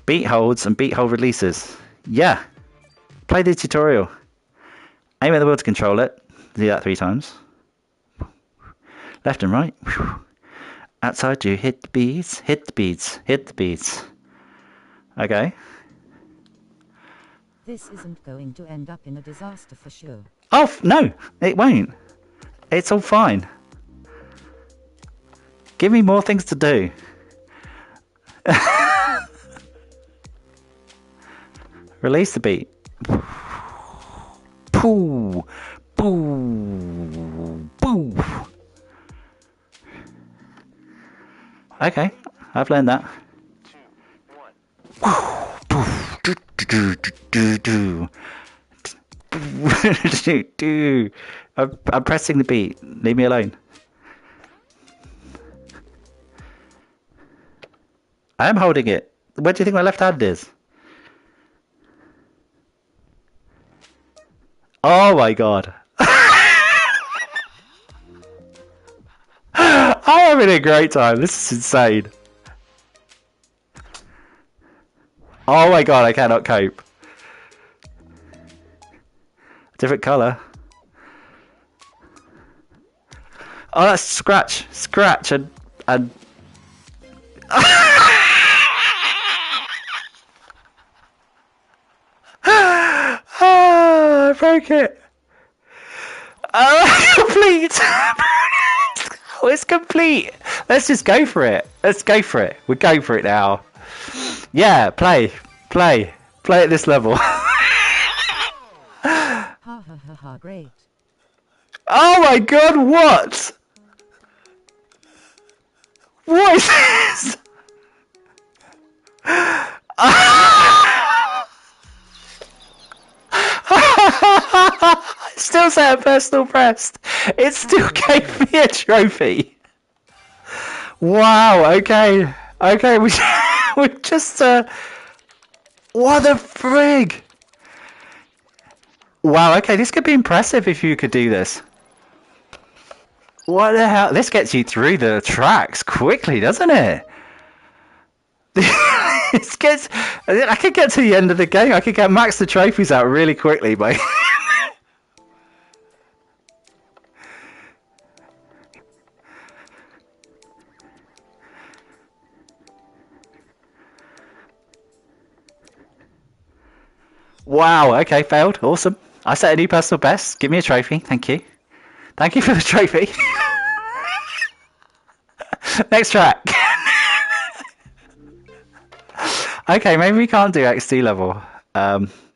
Beat holds and beat hold releases. Yeah. Play the tutorial. Aim at the wheel to control it. Do that 3 times. Left and right. Outside you hit the beats, hit the beats, hit the beats. Okay. This isn't going to end up in a disaster for sure. Oh, no, it won't. It's all fine. Give me more things to do. Release the beat. Poo, poo, poo. Okay, I've learned that. 2, 1. I'm pressing the beat. Leave me alone. I am holding it. Where do you think my left hand is? Oh my god. I'm having a great time. This is insane. Oh my god, I cannot cope. Different colour. Oh, that's scratch and I broke it. Oh, complete. Oh, it's complete. Let's just go for it. Let's go for it. We're going for it now. Yeah, play at this level. Ha ha ha ha, great. Oh my god, what? What is this? Still set a personal best. It still gave me a trophy. Wow, okay. Okay, we just what the frig? Wow, okay, this could be impressive if you could do this. What the hell? This gets you through the tracks quickly, doesn't it? It's good. I could get to the end of the game. I could get max the trophies out really quickly, but wow. Okay, failed. Awesome. I set a new personal best. Give me a trophy. Thank you. Thank you for the trophy. Next track. Okay, maybe we can't do XD level.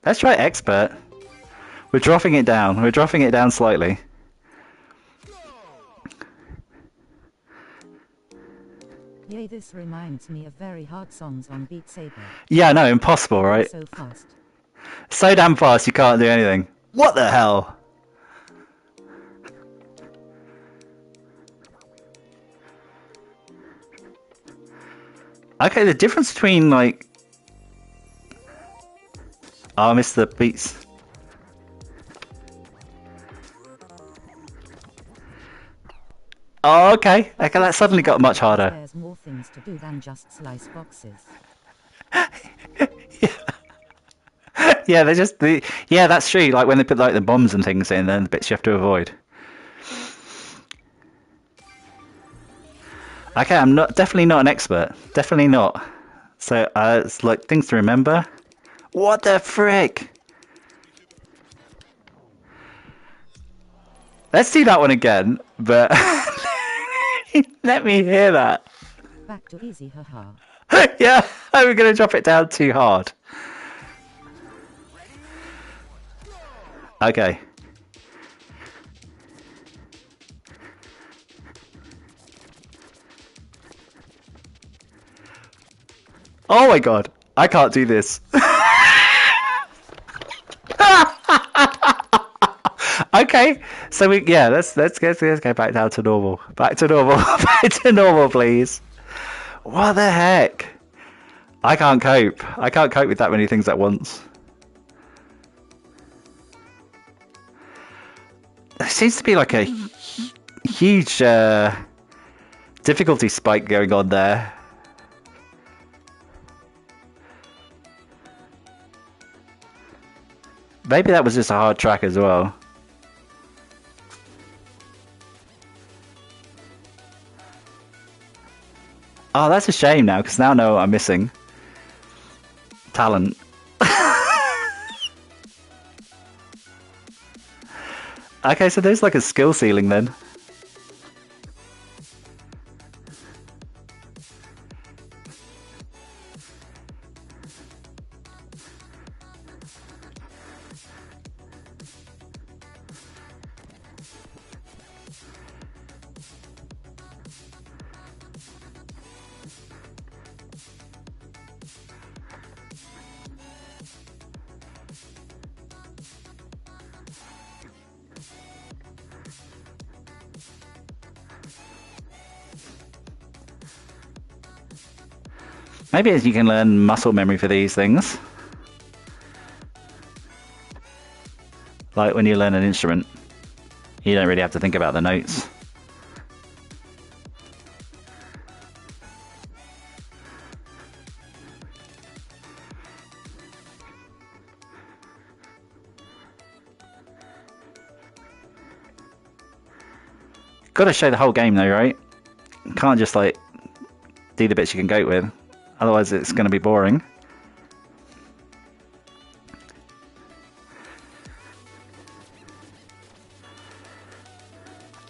Let's try expert. We're dropping it down. We're dropping it down slightly. Yay, this reminds me of very hard songs on Beat Saber. Yeah, no, impossible, right? So fast. So damn fast you can't do anything. What the hell? Okay, the difference between like... Oh, I missed the beats. Oh, okay. Okay, that suddenly got much harder. There's more things to do than just slice boxes. Yeah, they're just the... Yeah, that's true. Like when they put like the bombs and things in, then the bits you have to avoid. Okay, I'm not definitely not an expert. Definitely not. So it's like things to remember. What the frick? Let's do that one again, but let me hear that. Back to easy, haha. Yeah, we're gonna drop it down too hard. Okay. Oh my god, I can't do this. Okay, so let's go back down to normal. Back to normal. Back to normal, please. What the heck? I can't cope. I can't cope with that many things at once. There seems to be like a huge difficulty spike going on there. Maybe that was just a hard track as well. Oh, that's a shame now, because now I know what I'm missing. Talent. Okay, so there's like a skill ceiling then. Maybe you can learn muscle memory for these things. Like when you learn an instrument, you don't really have to think about the notes. Gotta show the whole game though, right? Can't just like do the bits you can cope with. Otherwise it's gonna be boring.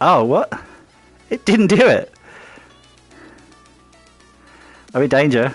Oh, what? It didn't do it. Are we in danger?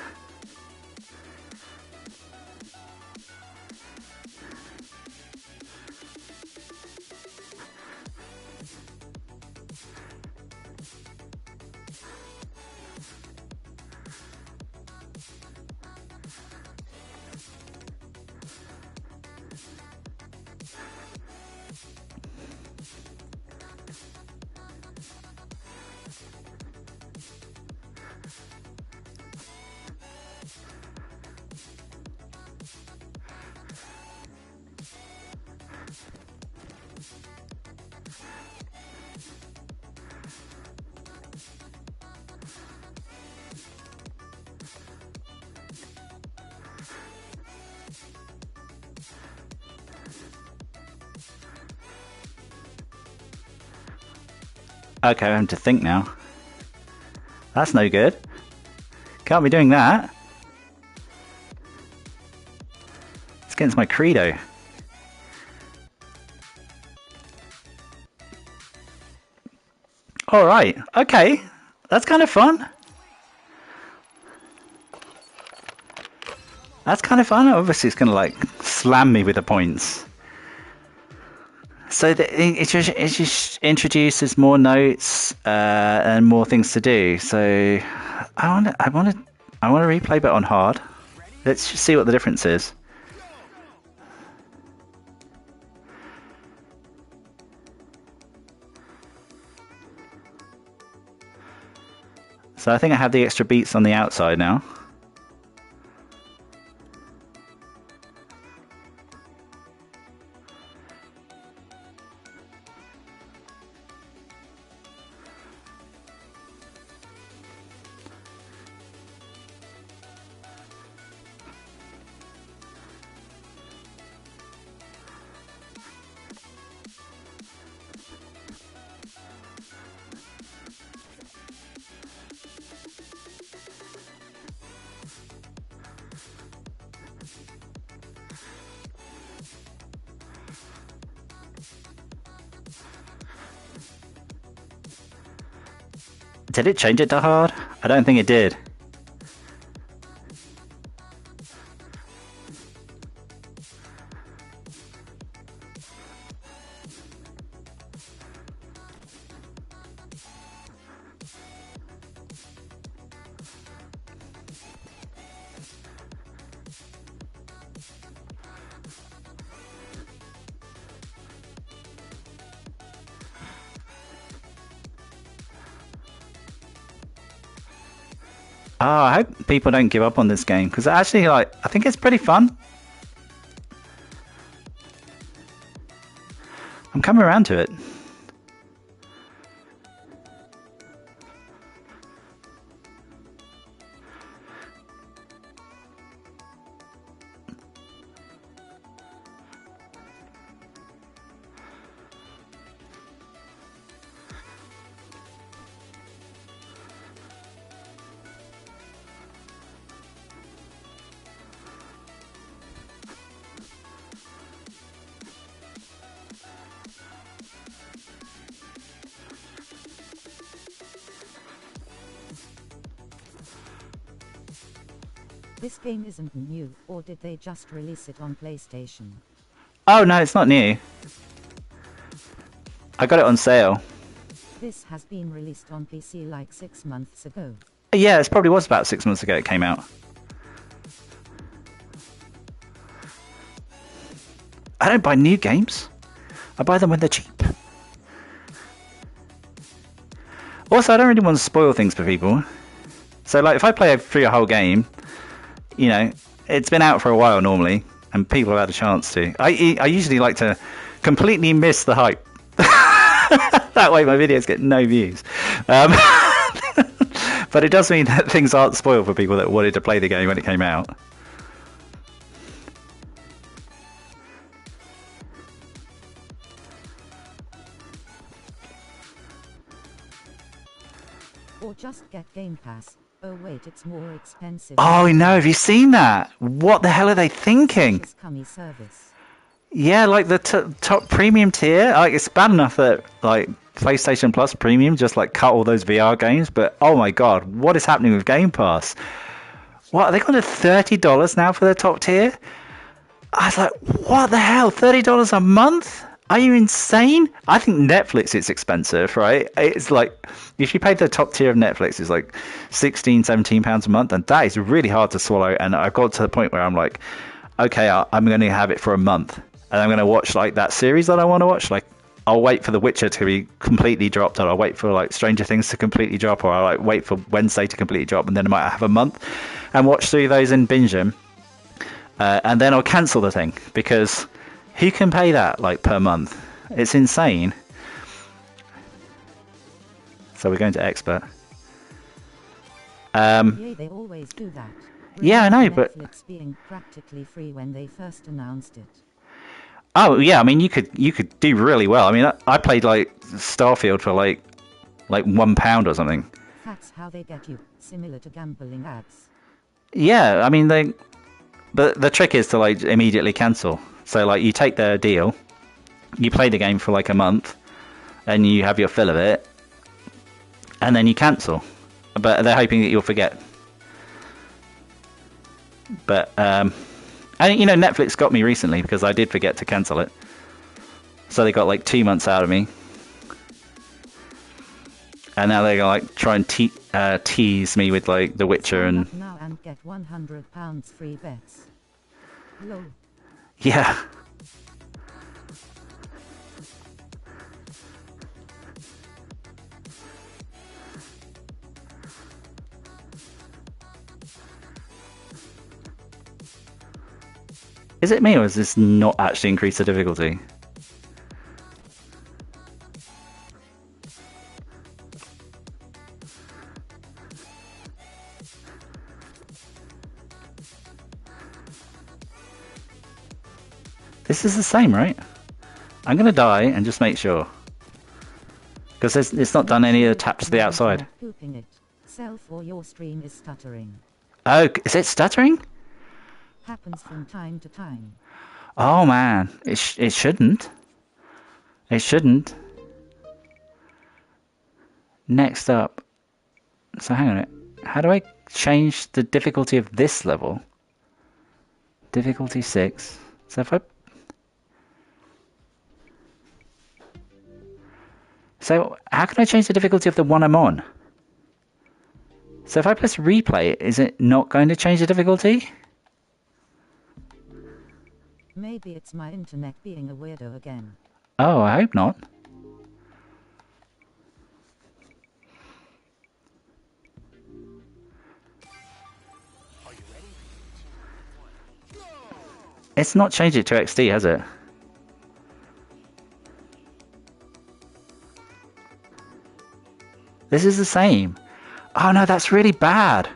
Okay, I'm having to think now. That's no good. Can't be doing that. It's against my credo. Alright, okay. That's kind of fun. That's kind of fun. Obviously, it's going to like slam me with the points. So it just introduces more notes and more things to do. So I want to replay, but on hard. Let's just see what the difference is. So I think I have the extra beats on the outside now. Did it change it to hard? I don't think it did. Oh, I hope people don't give up on this game, because actually, like, I think it's pretty fun. I'm coming around to it. This game isn't new, or did they just release it on PlayStation? Oh no, it's not new. I got it on sale. This has been released on PC like 6 months ago. Yeah, it probably was about 6 months ago it came out. I don't buy new games. I buy them when they're cheap. Also, I don't really want to spoil things for people. So, like, if I play through a whole game, you know, it's been out for a while normally, and people have had a chance to. I usually like to completely miss the hype. That way my videos get no views. But it does mean that things aren't spoiled for people that wanted to play the game when it came out. Or just get Game Pass. Oh wait, it's more expensive. Oh no, have you seen that? What the hell are they thinking? Service. Yeah, like the top premium tier, like it's bad enough that like PlayStation Plus Premium just like cut all those VR games, but oh my god, what is happening with Game Pass? What, are they going to $30 now for the top tier? I was like, what the hell, $30 a month? Are you insane? I think Netflix is expensive, right? It's like, if you pay the top tier of Netflix, it's like £16-17 a month, and that is really hard to swallow. And I've got to the point where I'm like, okay, I'm going to have it for a month, and I'm going to watch like that series that I want to watch. Like, I'll wait for The Witcher to be completely dropped, or I'll wait for like Stranger Things to completely drop, or I'll like wait for Wednesday to completely drop, and then I might have a month and watch through those and binge them. And then I'll cancel the thing, because who can pay that like per month? It's insane. So we're going to expert. Yeah, they always do that. Yeah, I know, but Netflix being practically free when they first announced it. Oh yeah, I mean you could do really well. I mean I played like Starfield for like like £1 or something. That's how they get you, similar to gambling ads. Yeah, I mean but the trick is to like immediately cancel. So like you take their deal, you play the game for like a month, and you have your fill of it, and then you cancel. But they're hoping that you'll forget. But and you know, Netflix got me recently because I did forget to cancel it. So they got like 2 months out of me. And now they're gonna like try and tease me with like The Witcher Sign and up now and get £100 free bets. Lol. yeah. Is it me or is this not actually increase the difficulty? This is the same, right? I'm going to die and just make sure. Because it's not done any of the taps to the outside. Pooping it. Self or your stream is stuttering. Oh, is it stuttering? Happens from time to time. Oh man, it shouldn't. It shouldn't. Next up. So hang on a minute. How do I change the difficulty of this level? Difficulty 6. So if I... So how can I change the difficulty of the one I'm on? So if I press replay, is it not going to change the difficulty? Maybe it's my internet being a weirdo again. Oh, I hope not. It's not changed it to XD, has it? This is the same. Oh no, that's really bad.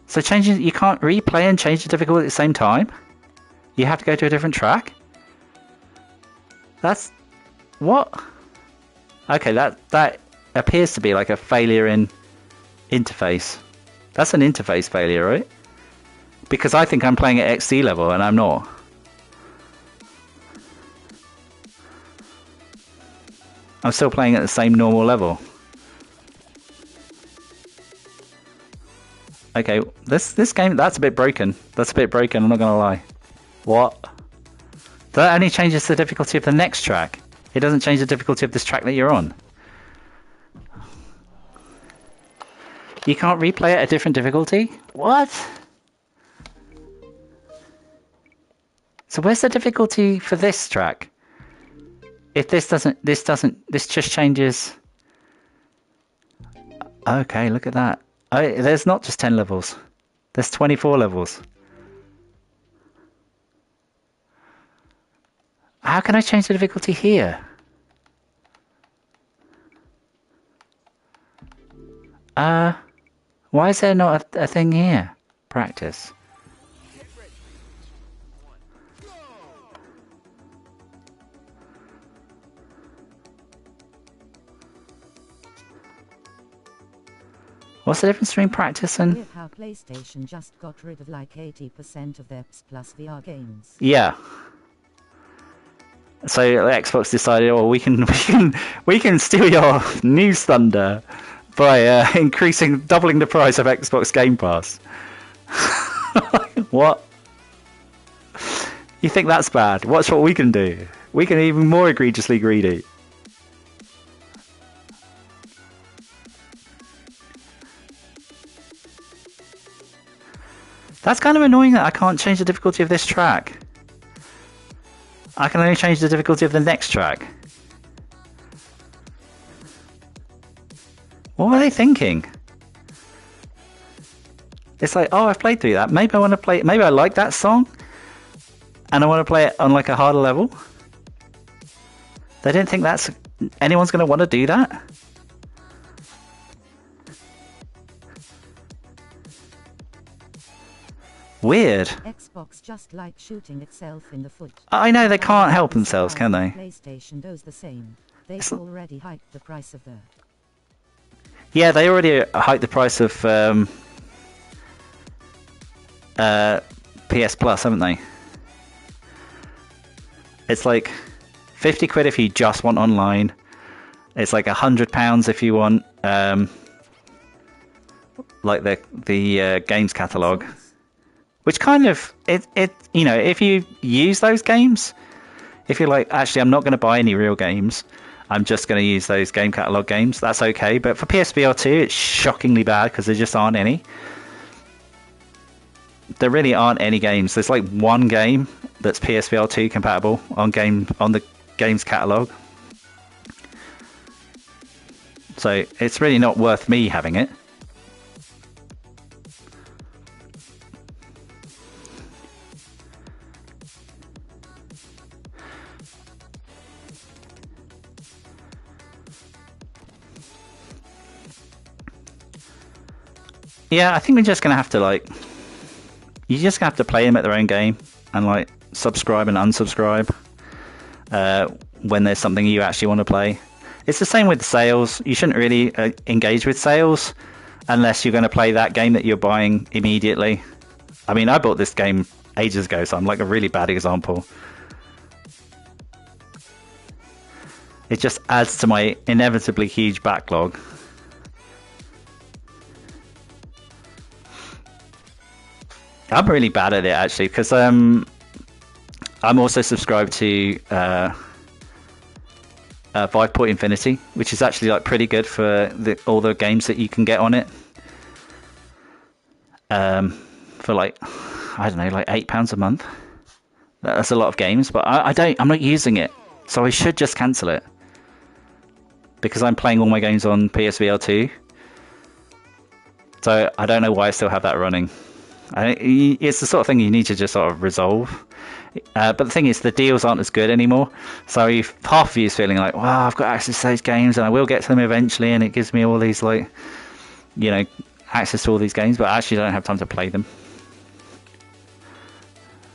So changing, you can't replay and change the difficulty at the same time? You have to go to a different track? That's... what? Okay, that appears to be like a failure in interface. That's an interface failure, right? Because I think I'm playing at XD level and I'm not. I'm still playing at the same normal level. Okay, this game, that's a bit broken. That's a bit broken, I'm not gonna lie. What? That only changes the difficulty of the next track. It doesn't change the difficulty of this track that you're on. You can't replay at a different difficulty? What? So where's the difficulty for this track? If this just changes... Okay, look at that. Oh, there's not just 10 levels. There's 24 levels. How can I change the difficulty here? Why is there not a thing here? Practice. What's the difference between practice and... Weird how PlayStation just got rid of like 80% of their PS Plus VR games. Yeah. So Xbox decided, oh, we can steal your news thunder by doubling the price of Xbox Game Pass. What? You think that's bad? Watch what we can do. We can be even more egregiously greedy. That's kind of annoying that I can't change the difficulty of this track. I can only change the difficulty of the next track. What were they thinking? It's like, oh, I've played through that. Maybe I want to play... Maybe I like that song. And I want to play it on like a harder level. They didn't think that's... anyone's going to want to do that? Weird. Xbox just like shooting itself in the foot. I know they can't help themselves, can they? PlayStation does the same. They've already hiked the price of the Yeah, they already hiked the price of PS Plus, haven't they? It's like 50 quid if you just want online. It's like £100 if you want like the games catalog, which kind of it you know, if you use those games, if you're like, actually I'm not going to buy any real games, I'm just going to use those game catalog games, that's okay. But for PSVR 2 it's shockingly bad because there just aren't any. There really aren't any games. There's like one game that's PSVR 2 compatible on the games catalog. So it's really not worth me having it. Yeah, I think we're just gonna have to like, you're just gonna have to play them at their own game and like subscribe and unsubscribe when there's something you actually want to play. It's the same with sales. You shouldn't really engage with sales unless you're going to play that game that you're buying immediately. I mean, I bought this game ages ago, so I'm like a really bad example. It just adds to my inevitably huge backlog. I'm really bad at it actually, because I'm also subscribed to Point Infinity, which is actually like pretty good for all the games that you can get on it. For like, I don't know, like £8 a month. That's a lot of games, but I'm not using it, so I should just cancel it because I'm playing all my games on PSVR 2. So I don't know why I still have that running. It's the sort of thing you need to just sort of resolve. But the thing is, the deals aren't as good anymore. So if half of you is feeling like, wow, I've got access to those games and I will get to them eventually, and it gives me all these, like, you know, access to all these games, but I actually don't have time to play them.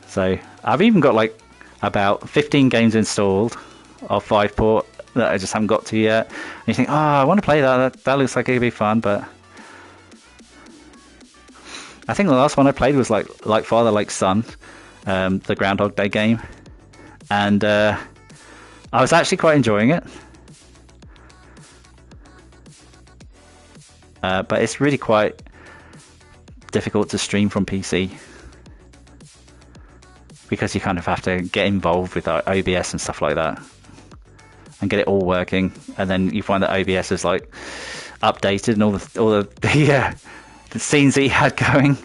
So I've even got like about 15 games installed of 5-port that I just haven't got to yet. And you think, oh, I want to play that. That looks like it'd be fun, but I think the last one I played was like Father Like Son, the Groundhog Day game, and I was actually quite enjoying it. But it's really quite difficult to stream from PC because you kind of have to get involved with OBS and stuff like that and get it all working, and then you find that OBS is like updated and all the scenes that you had going,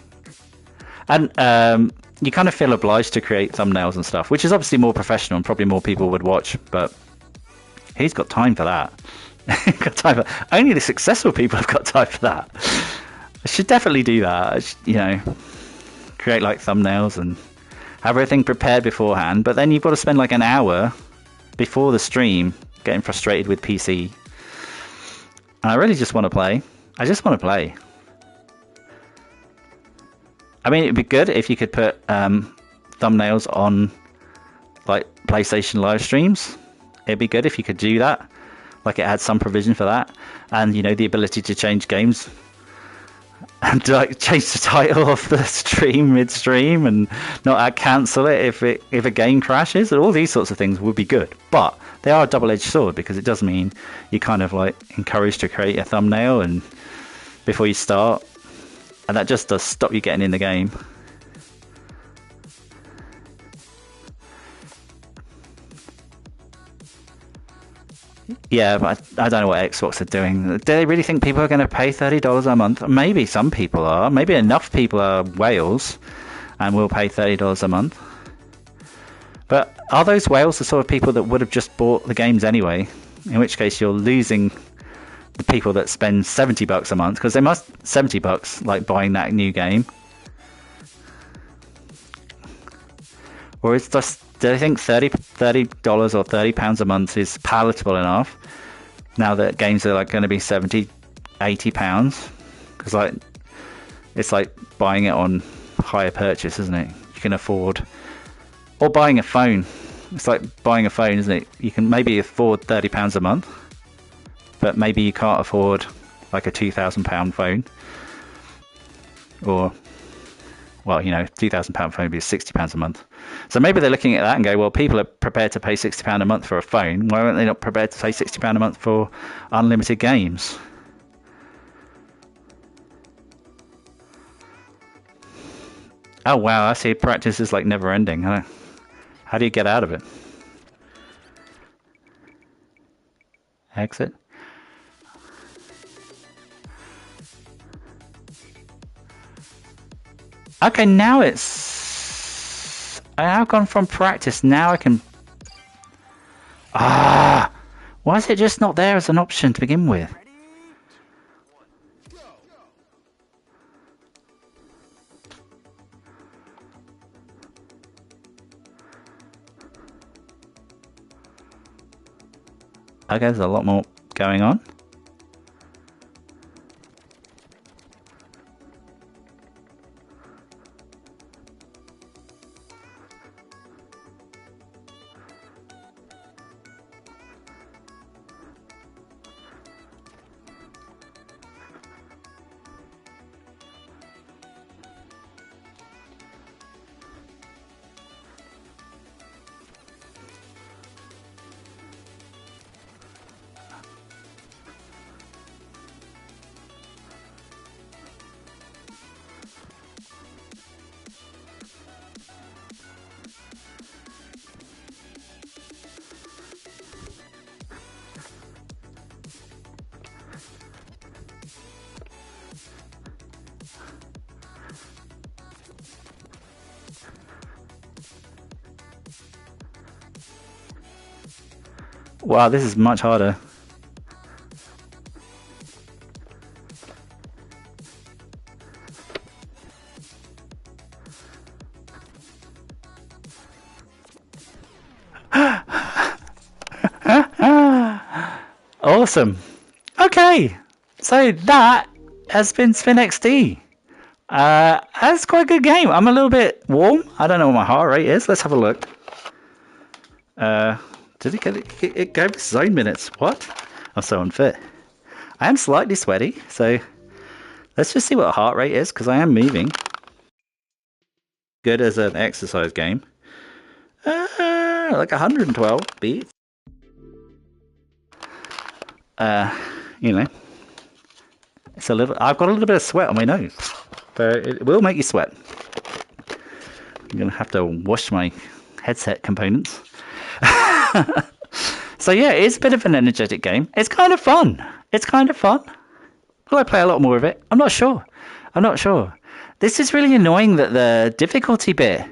and you kind of feel obliged to create thumbnails and stuff, which is obviously more professional and probably more people would watch, but who's got time for that? Got time for, only the successful people have got time for that. I should definitely do that. You know, create like thumbnails and have everything prepared beforehand, but then you've got to spend like an hour before the stream getting frustrated with PC. And I really just want to play. I just want to play. I mean, it'd be good if you could put thumbnails on like PlayStation live streams. It'd be good if you could do that. Like it had some provision for that, and you know, the ability to change games and like change the title of the stream midstream and not cancel it if a game crashes. And all these sorts of things would be good, but they are a double-edged sword because it does mean you're kind of like encouraged to create a thumbnail and before you start, and that just does stop you getting in the game. Yeah, but I don't know what Xbox are doing. Do they really think people are going to pay $30 a month? Maybe some people are. Maybe enough people are whales and will pay $30 a month. But are those whales the sort of people that would have just bought the games anyway? In which case you're losing the people that spend $70 a month, because they must $70 like buying that new game. Or is just, do they think $30 or £30 a month is palatable enough now that games are like going to be £70-80? Because like it's like buying it on hire purchase, isn't it? You can afford, or buying a phone. It's like buying a phone, isn't it? You can maybe afford £30 a month, but maybe you can't afford like a £2,000 phone, or, well, you know, £2,000 phone would be £60 a month. So maybe they're looking at that and go, well, people are prepared to pay £60 a month for a phone. Why aren't they not prepared to pay £60 a month for unlimited games? Oh wow, I see. Practice is like never ending. How do you get out of it? Exit. Okay, now it's... I've gone from practice. Now I can... Ah! Why is it just not there as an option to begin with? Okay, there's a lot more going on. Wow, this is much harder. Awesome. Okay, so that has been Spin XD. That's quite a good game. I'm a little bit warm. I don't know what my heart rate is. Let's have a look. Did it get it? It gave us zone minutes. What? I'm so unfit. I am slightly sweaty, so let's just see what the heart rate is, because I am moving. Good as an exercise game. Like 112 beats. You know, it's a little. I've got a little bit of sweat on my nose, so it will make you sweat. I'm gonna have to wash my headset components. So yeah, it's a bit of an energetic game. It's kind of fun. It's kind of fun. Will I play a lot more of it? I'm not sure. I'm not sure. This is really annoying that the difficulty bit...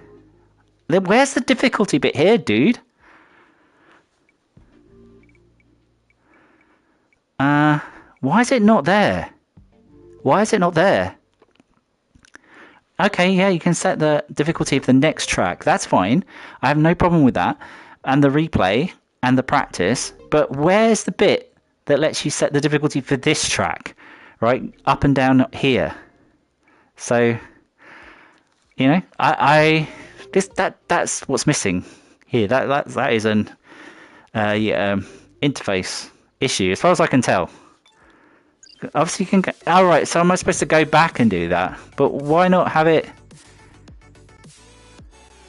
Where's the difficulty bit here, dude? Why is it not there? Why is it not there? Okay, yeah, you can set the difficulty of the next track. That's fine. I have no problem with that. And the replay and the practice. But where's the bit that lets you set the difficulty for this track? Right? Up and down here. So, you know, that's what's missing here. That is an interface issue, as far as I can tell. Obviously, you can go... All right, so am I supposed to go back and do that? But why not have it...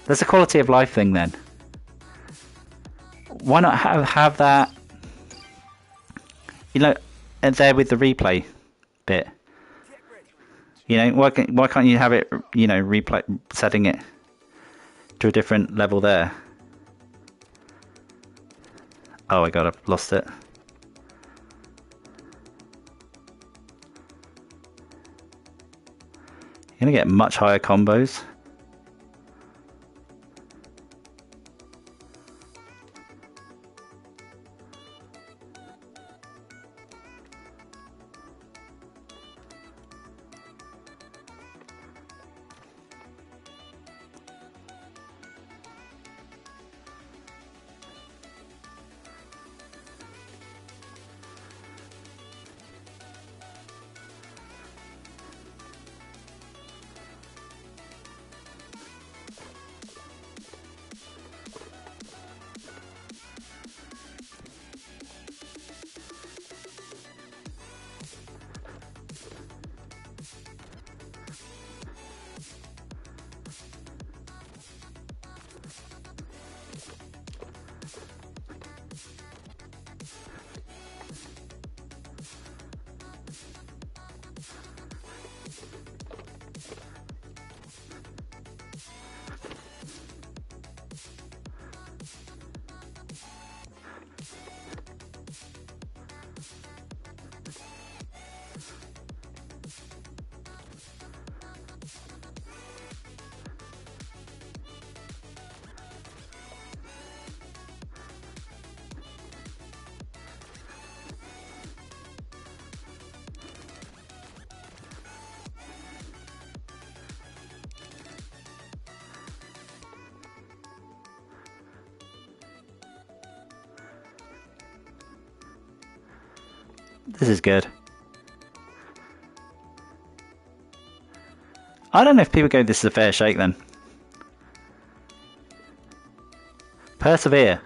There's a quality of life thing then. Why not have that... You know, and there with the replay bit. You know, why can't you have it, you know, replay, setting it to a different level there? Oh my god, I've lost it. You're gonna get much higher combos. This is good. I don't know if people go, this is a fair shake then. Persevere.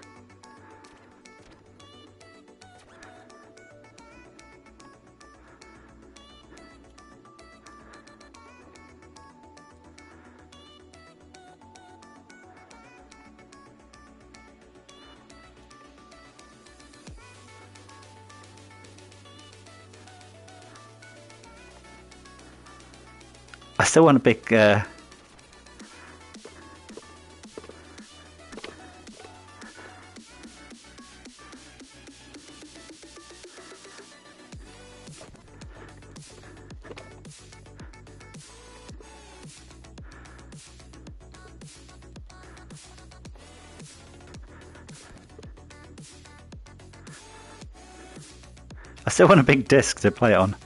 I still want a big... I still want a big disc to play it on.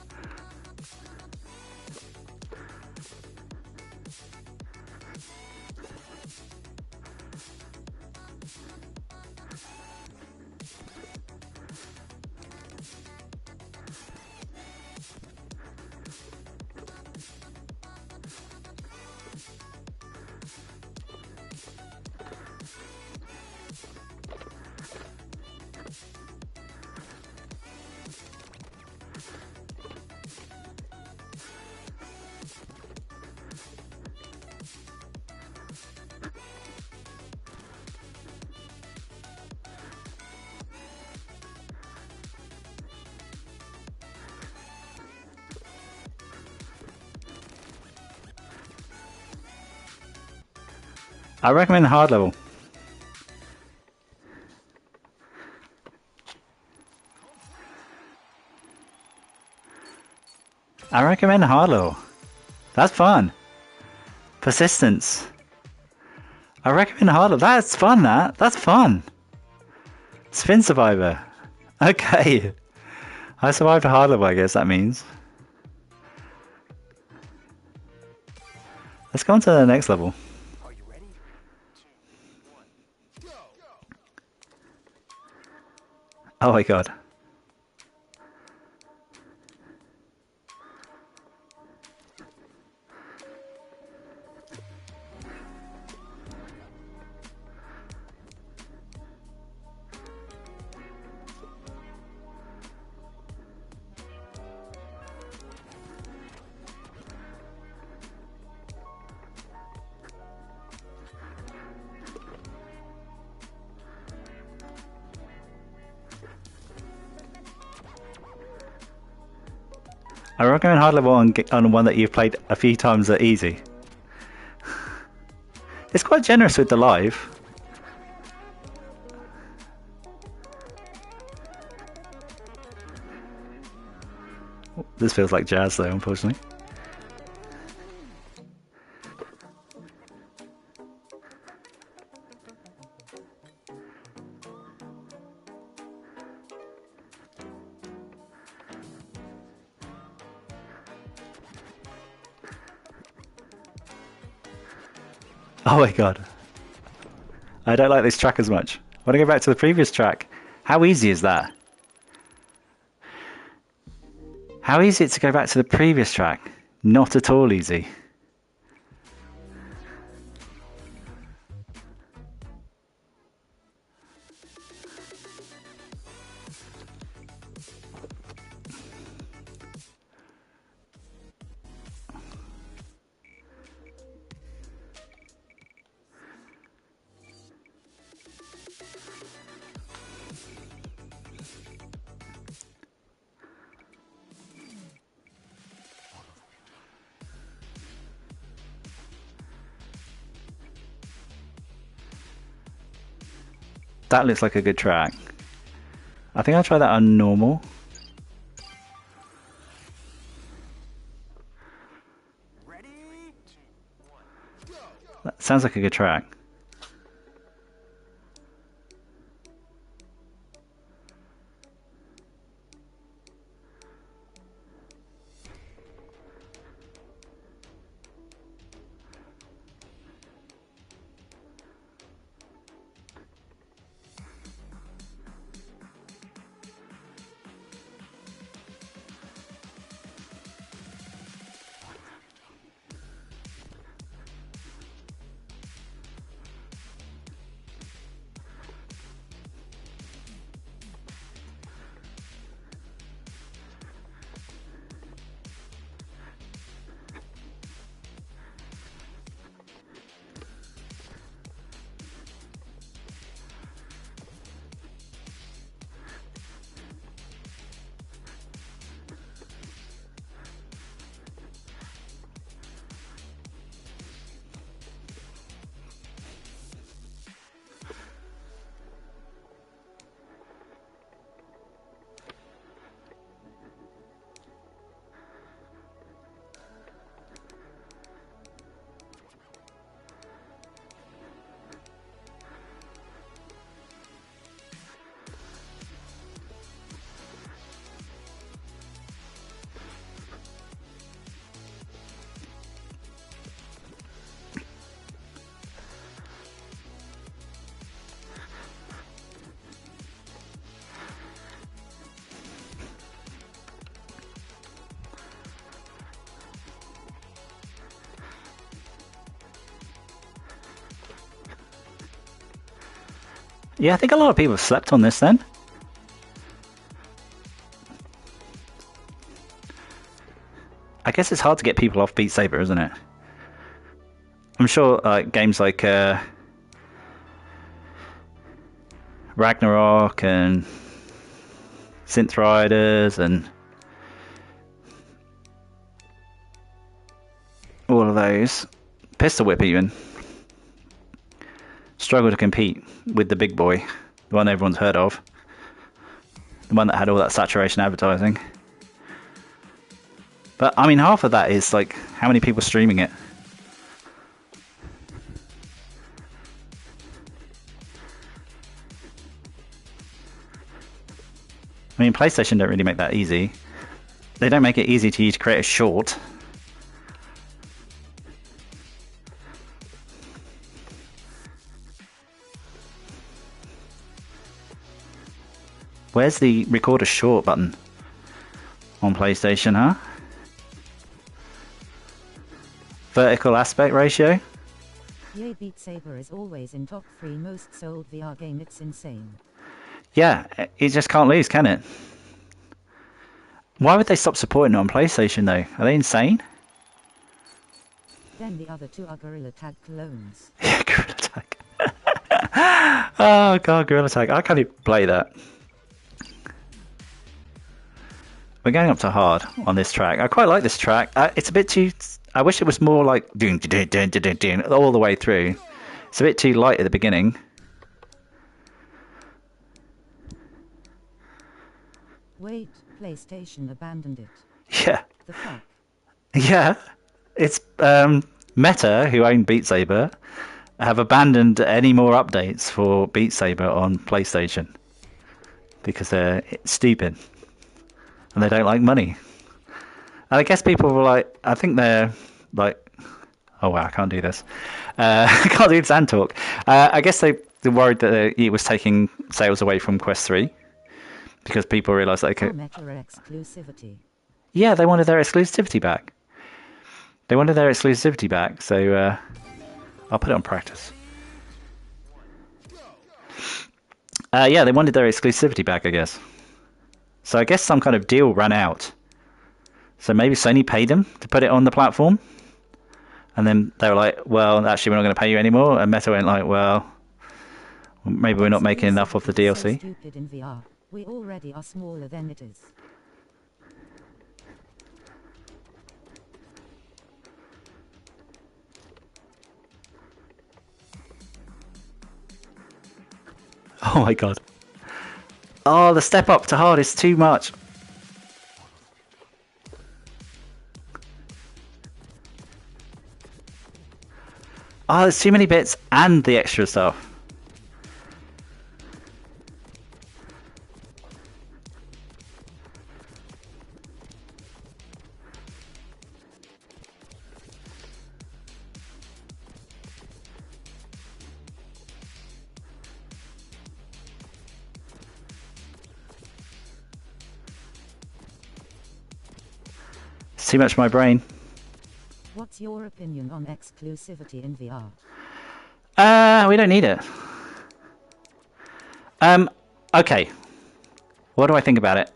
I recommend the hard level. I recommend the hard level. That's fun. Persistence. I recommend the hard level. That's fun, that. That's fun. Spin Survivor. Okay. I survived a hard level, I guess that means. Let's go on to the next level. Are you ready? 2, 1, go! Oh my god. I recommend hard level on one that you've played a few times at easy. It's quite generous with the live. This feels like jazz though, unfortunately. Oh my god. I don't like this track as much. I want to go back to the previous track. How easy is that? How easy is it to go back to the previous track? Not at all easy. That looks like a good track. I think I'll try that on normal. Ready? 2, 1, go! That sounds like a good track. Yeah, I think a lot of people have slept on this then. I guess it's hard to get people off Beat Saber, isn't it? I'm sure games like Ragnarok and Synth Riders and all of those, Pistol Whip even, struggle to compete with the big boy, the one everyone's heard of, the one that had all that saturation advertising. But I mean, half of that is like how many people streaming it. I mean, PlayStation don't really make that easy. They don't make it easy to you to create a short. Where's the record a short button on PlayStation, huh? Vertical aspect ratio? Yay, Beat Saber is always in top 3 most sold VR game. It's insane. Yeah, it just can't lose, can it? Why would they stop supporting it on PlayStation, though? Are they insane? Then the other two are Gorilla Tag clones. Yeah, Gorilla Tag. Oh, God, Gorilla Tag. I can't even play that. We're going up to hard on this track. I quite like this track. It's a bit too... I wish it was more like... all the way through. It's a bit too light at the beginning. Wait, PlayStation abandoned it. Yeah. The fuck? Yeah. It's Meta, who own Beat Saber, have abandoned any more updates for Beat Saber on PlayStation. Because they're stupid. And they don't like money. And I guess people were like, I think they're like, oh wow, I can't do this. I can't do this and talk. I guess they're worried that it was taking sales away from Quest 3. Because people realised they could... Meta exclusivity. Yeah, they wanted their exclusivity back. They wanted their exclusivity back, so I'll put it on practice. Yeah, they wanted their exclusivity back, I guess. So I guess some kind of deal ran out. So maybe Sony paid them to put it on the platform. And then they were like, well, actually, we're not going to pay you anymore. And Meta went like, well, maybe we're not making enough of the DLC. So stupid in VR. We already are smaller than it is. Oh my god. Oh, the step up to hard is too much. Oh, there's too many bits and the extra stuff. It's too much for my brain. What's your opinion on exclusivity in VR? We don't need it. Okay. What do I think about it?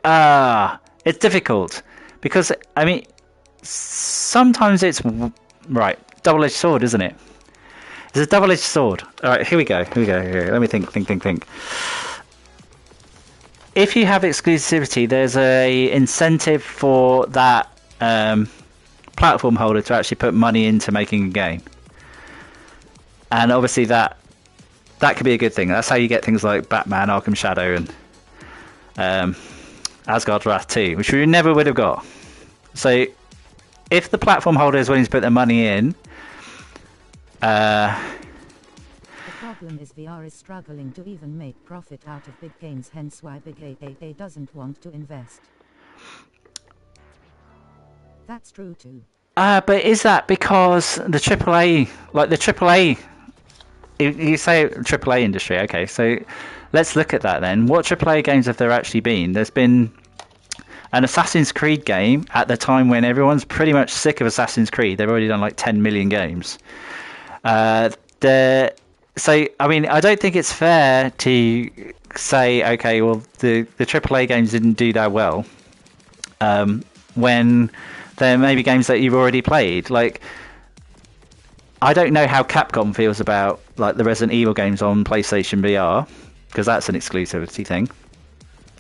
It's difficult. Because, I mean, sometimes it's... Right, double-edged sword, isn't it? It's a double-edged sword. Alright, here we go. Here. Let me think. If you have exclusivity, there's a incentive for that platform holder to actually put money into making a game. And obviously that could be a good thing. That's how you get things like Batman, Arkham Shadow, and Asgard's Wrath 2, which we never would have got. So if the platform holder is willing to put their money in... The problem is VR is struggling to even make profit out of big games, hence why big AA doesn't want to invest. That's true too. But is that because the AAA, like the AAA, you say AAA industry, okay, so let's look at that then. What AAA games have there actually been? There's been an Assassin's Creed game at the time when everyone's pretty much sick of Assassin's Creed. They've already done like 10 million games. There So, I mean, I don't think it's fair to say, okay, well, the AAA games didn't do that well, when there may be games that you've already played. Like, I don't know how Capcom feels about like the Resident Evil games on PlayStation VR, because that's an exclusivity thing.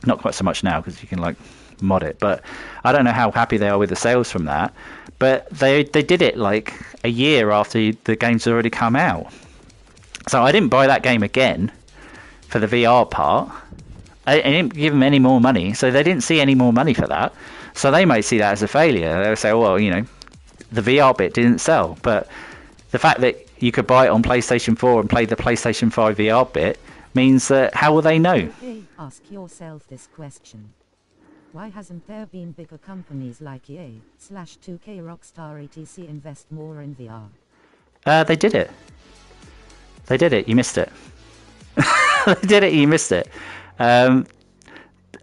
Not quite so much now because you can like mod it, but I don't know how happy they are with the sales from that. But they did it like a year after the games had already come out. So I didn't buy that game again for the VR part. I didn't give them any more money, so they didn't see any more money for that. So they might see that as a failure. They'll say, well, you know, the VR bit didn't sell. But the fact that you could buy it on PlayStation 4 and play the PlayStation 5 VR bit means that how will they know? Hey, ask yourself this question. Why hasn't there been bigger companies like EA/2K Rockstar etc. invest more in VR? They did it. They did it. You missed it. They did it. You missed it.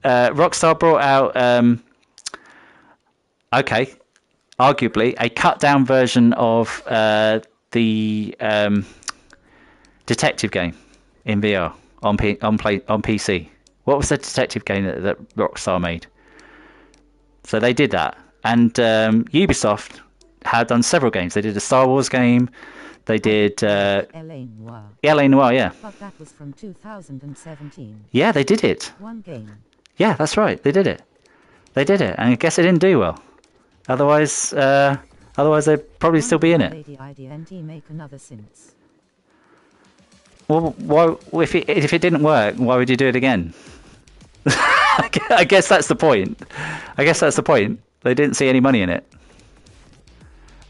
Rockstar brought out, okay, arguably a cut down version of the detective game in VR on PC. What was the detective game that Rockstar made? So they did that, and Ubisoft had done several games. They did a Star Wars game. They did LA Noire. LA Noire, yeah. But that was from 2017. Yeah, they did it. One game. Yeah, that's right. They did it. They did it, and I guess it didn't do well. Otherwise, they'd probably still be in it. Lady IDNT make another since. Well, why? If it didn't work, why would you do it again? I guess that's the point. I guess that's the point. They didn't see any money in it.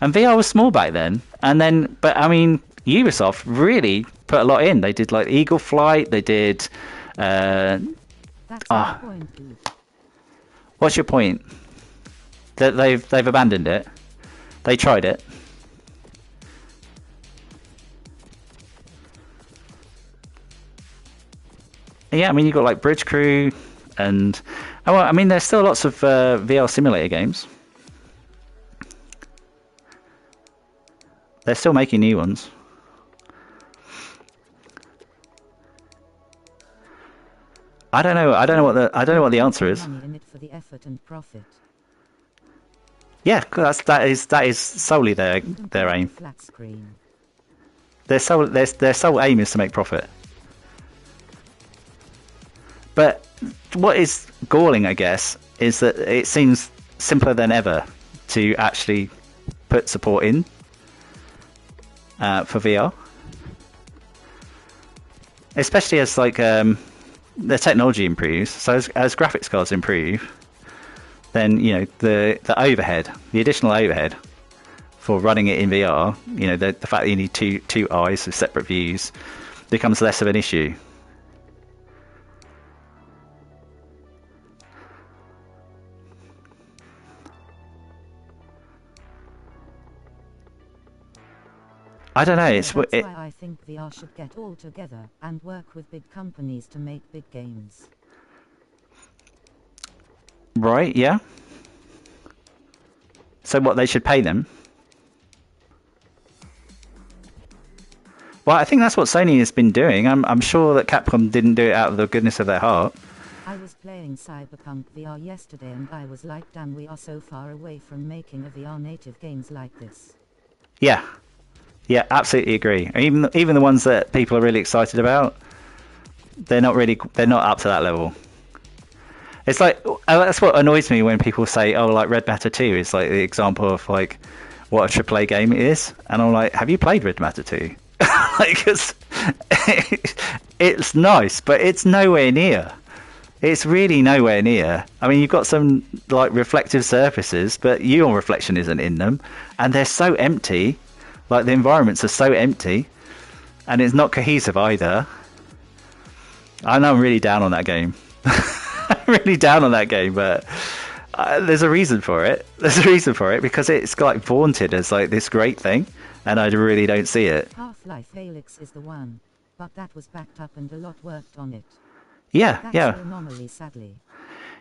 And VR was small back then. But I mean, Ubisoft really put a lot in. They did like Eagle Flight. They did. That's my point, dude. What's your point? That they've abandoned it. They tried it. Yeah, I mean, you got like Bridge Crew, and well, I mean, there's still lots of VR simulator games. They're still making new ones. I don't know. I don't know what the answer is. Money in it for the effort and profit. Yeah, that is solely their aim. Flat screen. Their sole aim is to make profit. But what is galling, I guess, is that it seems simpler than ever to actually put support in for VR, especially as like the technology improves. So as graphics cards improve, then you know the overhead, the additional overhead for running it in VR, you know the fact that you need two eyes with separate views becomes less of an issue. I don't know. That's why I think VR should get all together and work with big companies to make big games. Right, yeah. So what, they should pay them? Well, I think that's what Sony has been doing. I'm sure that Capcom didn't do it out of the goodness of their heart. I was playing Cyberpunk VR yesterday and I was like, damn, we are so far away from making a VR native games like this. Yeah. Yeah, absolutely agree. Even the ones that people are really excited about, they're not up to that level. It's like that's what annoys me when people say, "Oh, like Red Matter 2 is like the example of like what a AAA game is," and I'm like, "Have you played Red Matter 2?" Like, it's nice, but it's nowhere near. It's really nowhere near. I mean, you've got some like reflective surfaces, but your reflection isn't in them, and they're so empty. Like the environments are so empty, and it's not cohesive either. I know I'm really down on that game. I'm really down on that game, but there's a reason for it. There's a reason for it because it's like vaunted as like this great thing, and I really don't see it. Half-Life Alyx is the one, but that was backed up and a lot worked on it. Yeah, That's yeah. the anomaly, sadly.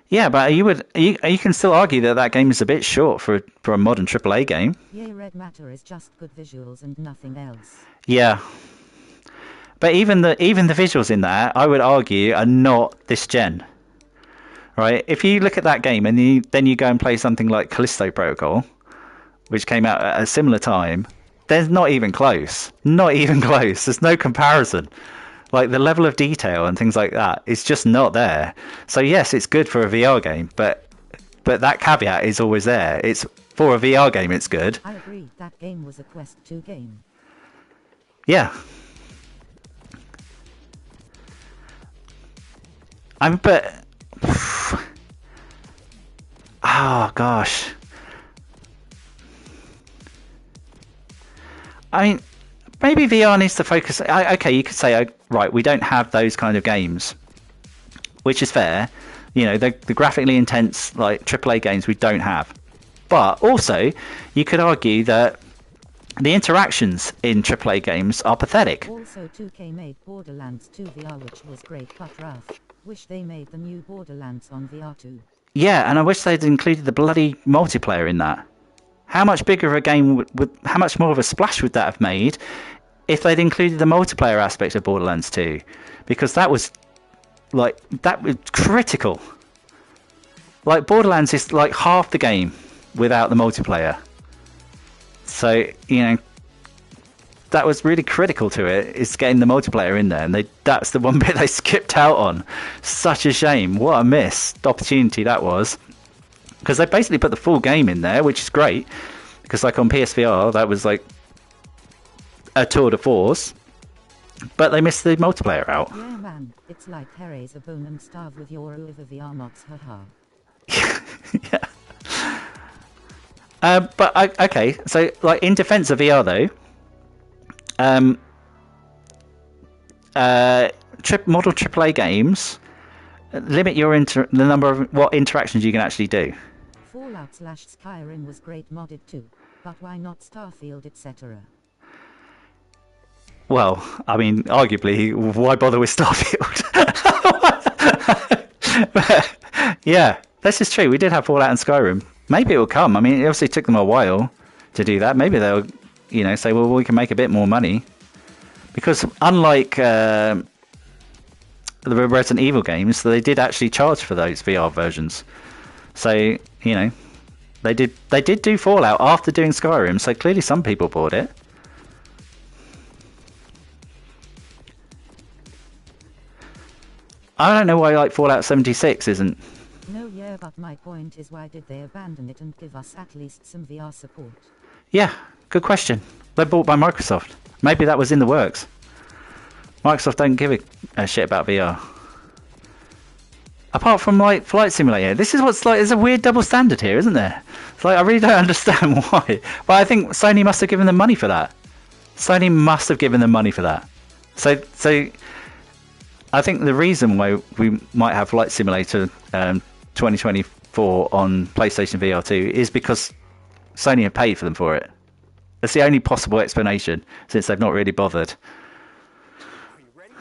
Yeah, but you can still argue that game is a bit short for a modern AAA game. Yeah, Red Matter is just good visuals and nothing else. Yeah, But even the visuals in that, I would argue, are not this gen. Right? If you look at that game and then you go and play something like Callisto Protocol, which came out at a similar time, there's not even close. Not even close. There's no comparison. Like the level of detail and things like that is just not there. So yes, it's good for a VR game, but that caveat is always there. It's for a VR game, it's good. I agree, that game was a Quest 2 game. Yeah. But oh gosh. I mean, maybe VR needs to focus. Okay, you could say, right, we don't have those kind of games, which is fair. You know, the graphically intense like AAA games we don't have. But also, you could argue that the interactions in AAA games are pathetic. Also, 2K made Borderlands 2 VR, which was great but rough. Wish they made the new Borderlands on VR too. Yeah, and I wish they'd included the bloody multiplayer in that. How much bigger of a game how much more of a splash would that have made if they'd included the multiplayer aspect of Borderlands 2? Because that was critical. Like Borderlands is like half the game without the multiplayer. So, you know, that was really critical to it, is getting the multiplayer in there, and that's the one bit they skipped out on. Such a shame. What a missed opportunity that was. Because they basically put the full game in there, which is great. Because like on PSVR, that was like a tour de force. But they missed the multiplayer out. Yeah man, it's like Herres a bone and starve with your over VR mods, haha. Yeah. Okay, so like in defense of VR though, model AAA games limit the number of what interactions you can actually do. Fallout/Skyrim was great modded too, but why not Starfield, etc.? Well, I mean, arguably, why bother with Starfield? But, yeah, this is true. We did have Fallout and Skyrim. Maybe it will come. I mean, it obviously took them a while to do that. Maybe they'll, you know, say, well, we can make a bit more money. Because unlike the Resident Evil games, they did actually charge for those VR versions. So, you know, they did do Fallout after doing Skyrim, so clearly some people bought it. I don't know why like Fallout 76 isn't. No, yeah, but my point is, why did they abandon it and give us at least some VR support? Yeah, good question. They're bought by Microsoft. Maybe that was in the works. Microsoft don't give a shit about VR. Apart from like Flight Simulator, this is what's like. There's a weird double standard here, isn't there? It's like I really don't understand why. But I think Sony must have given them money for that. Sony must have given them money for that. So I think the reason why we might have Flight Simulator 2024 on PlayStation VR 2 is because Sony have paid for them for it. That's the only possible explanation, since they've not really bothered. Are you ready?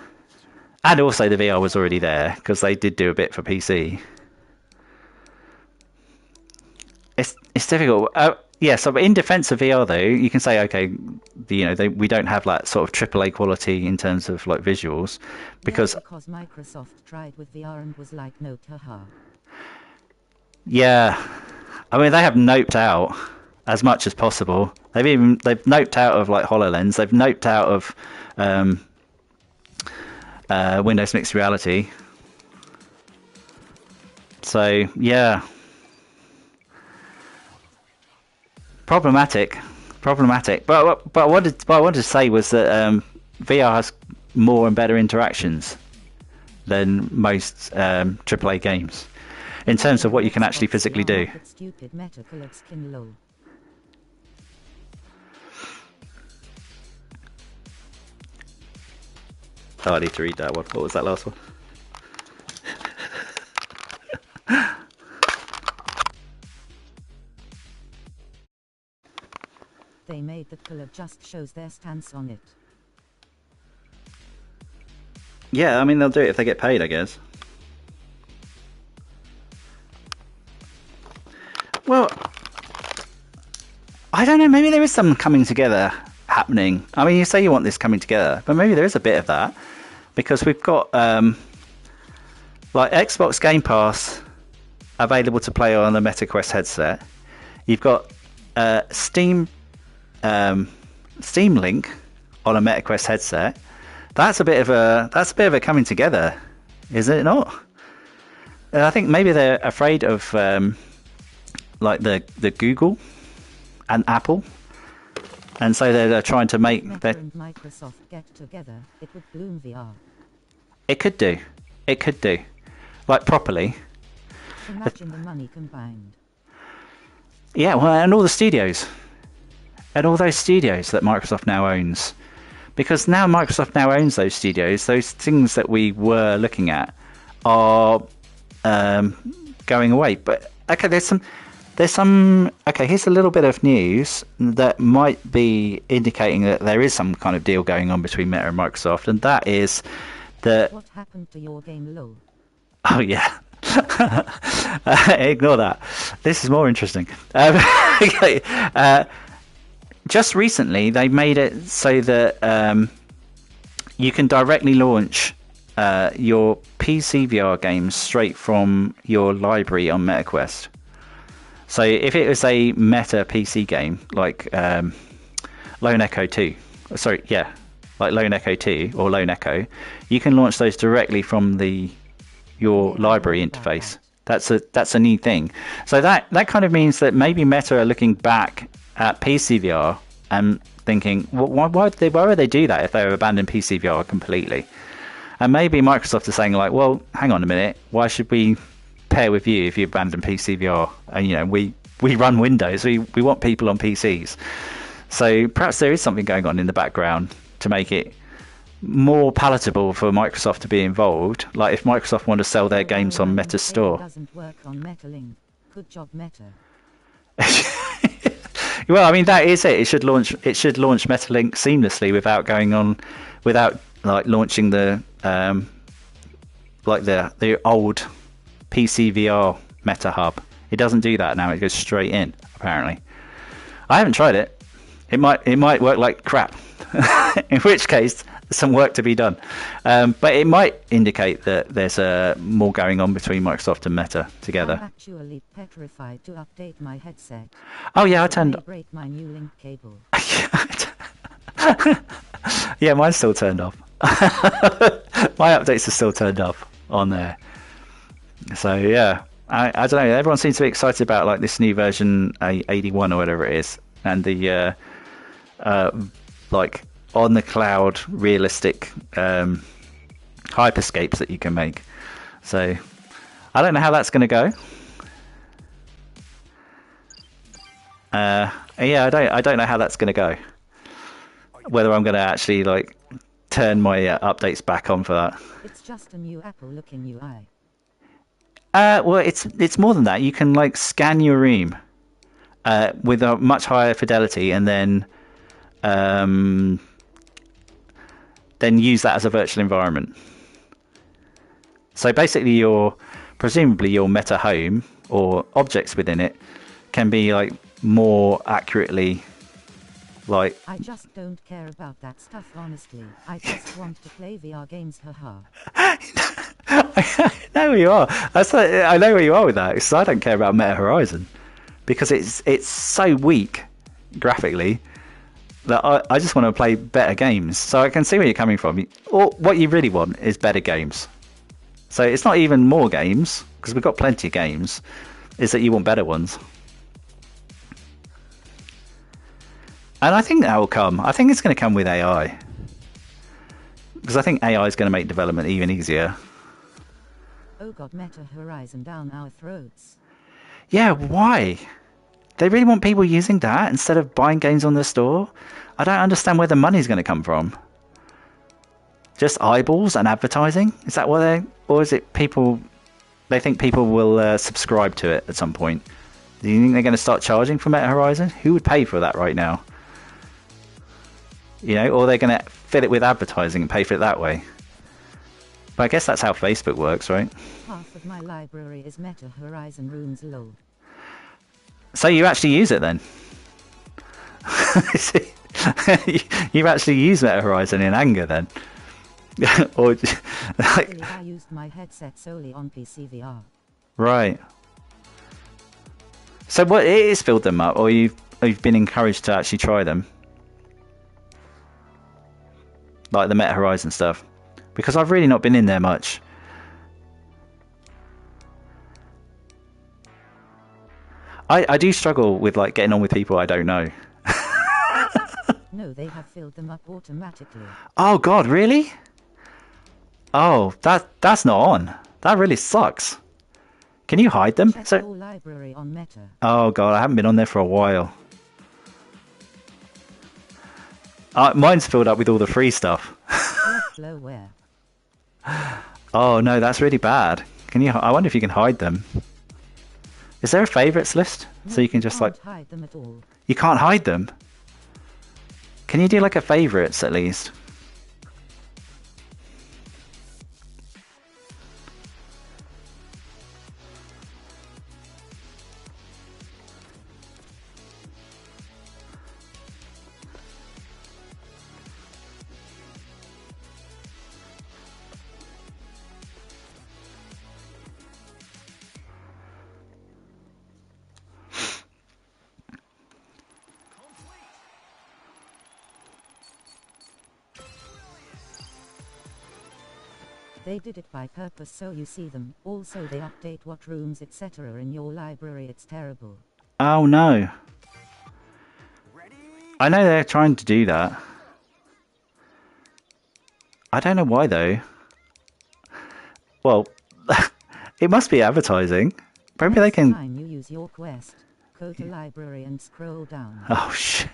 And also the VR was already there, because they did do a bit for PC. It's difficult. Yeah, so in defense of VR though, you can say, okay, we don't have that sort of AAA quality in terms of like visuals, because Microsoft tried with VR and was like, no, haha. Yeah, I mean they have noped out as much as possible. They've noped out of like HoloLens. They've noped out of Windows Mixed Reality. So yeah. Problematic. But what I wanted to say was that VR has more and better interactions than most AAA games in terms of what you can actually physically do. Stupid meta-colored skin lol. Oh, I need to read that one. What was that last one? They made the color just shows their stance on it. Yeah, I mean they'll do it if they get paid, I guess. Well, I don't know. Maybe there is some coming together happening. I mean, you say you want this coming together, but maybe there is a bit of that because we've got like Xbox Game Pass available to play on the MetaQuest headset. You've got Steam Link on a MetaQuest headset. That's a bit of a coming together, is it not? And I think maybe they're afraid of like the Google and Apple, and so they're trying to make Meta and Microsoft get together. It would bloom VR. It could do, like properly. Imagine the money combined. Yeah, well, and all the studios, and all those studios that Microsoft now owns, because now Microsoft now owns those studios. Those things that we were looking at are going away. But okay, there's some. Okay, here's a little bit of news that might be indicating that there is some kind of deal going on between Meta and Microsoft, and that is that. What happened to your game, LOL? Oh yeah. Ignore that. This is more interesting. Okay. Just recently, they made it so that you can directly launch your PC VR games straight from your library on MetaQuest. So if it was a Meta PC game like Lone Echo 2, like Lone Echo 2 or Lone Echo, you can launch those directly from your library interface. That's a neat thing. So that kind of means that maybe Meta are looking back at PC VR and thinking, well, why would they do that if they were abandoning PC VR completely? And maybe Microsoft is saying like, well, hang on a minute, why should we pair with you if you abandon PC VR? And we run Windows, we want people on PCs. So perhaps there is something going on in the background to make it more palatable for Microsoft to be involved. Like if Microsoft want to sell their games on Meta Store. It doesn't work on MetaLink. Good job, Meta. Well, I mean that is it. It should launch MetaLink seamlessly without like launching the the old PC VR Meta Hub. It doesn't do that now. It goes straight in. Apparently, I haven't tried it. It might work like crap. In which case, there's some work to be done. But it might indicate that there's more going on between Microsoft and Meta together. I'm actually petrified to update my headset. Oh yeah, I May turned. break my new link cable. Yeah, mine's still turned off. My updates are still turned off on there. So yeah, I don't know. Everyone seems to be excited about like this new version 81 or whatever it is, and the like on the cloud realistic hyperscapes that you can make. So I don't know how that's going to go. Yeah, I don't know how that's going to go. Whether I'm going to actually like turn my updates back on for that. It's just a new Apple-looking UI. Well, it's more than that. You can like scan your room with a much higher fidelity, and then use that as a virtual environment. So basically, presumably your Meta home or objects within it can be like more accurately. Like, I just don't care about that stuff, honestly. I just want to play VR games, haha. I know where you are. I know where you are with that, because I don't care about Meta Horizon, because it's so weak graphically that I just want to play better games. So I can see where you're coming from. Or what you really want is better games. So it's not even more games, because we've got plenty of games. Is that you want better ones. And I think that will come. I think it's going to come with AI. Because I think AI is going to make development even easier. Oh god, Meta Horizon down our throats. Yeah, why? They really want people using that instead of buying games on the store? I don't understand where the money's going to come from. Just eyeballs and advertising? Is that what or is it people... They think people will subscribe to it at some point. Do you think they're going to start charging for Meta Horizon? Who would pay for that right now? Or they're going to fill it with advertising and pay for it that way. But I guess that's how Facebook works, right? Half of my library is Meta Horizon rooms, lol. So you actually use it then? See, you've actually used Meta Horizon in anger then, or like Luckily, I used my headset solely on PC VR. right. So what it is filled them up, or you've been encouraged to actually try them, like the Meta Horizon stuff, because I've really not been in there much. I do struggle with like getting on with people I don't know. No, they have filled them up automatically. Oh God, really? Oh, that's not on. That really sucks. Can you hide them? Check So, your library on Meta. oh God, I haven't been on there for a while. Mine's filled up with all the free stuff. Left low where? Oh no, that's really bad. Can you? I wonder if you can hide them. Is there a favorites list so No, you can just can't like hide them at all. you can't hide them? Can you do like a favorites at least? They did it by purpose so you see them. Also they update what rooms etc. in your library. It's terrible. Oh no. Ready? I know they're trying to do that. I don't know why though. Well, it must be advertising. Maybe they Next can. time you use your quest, go to library and scroll down. Oh shit.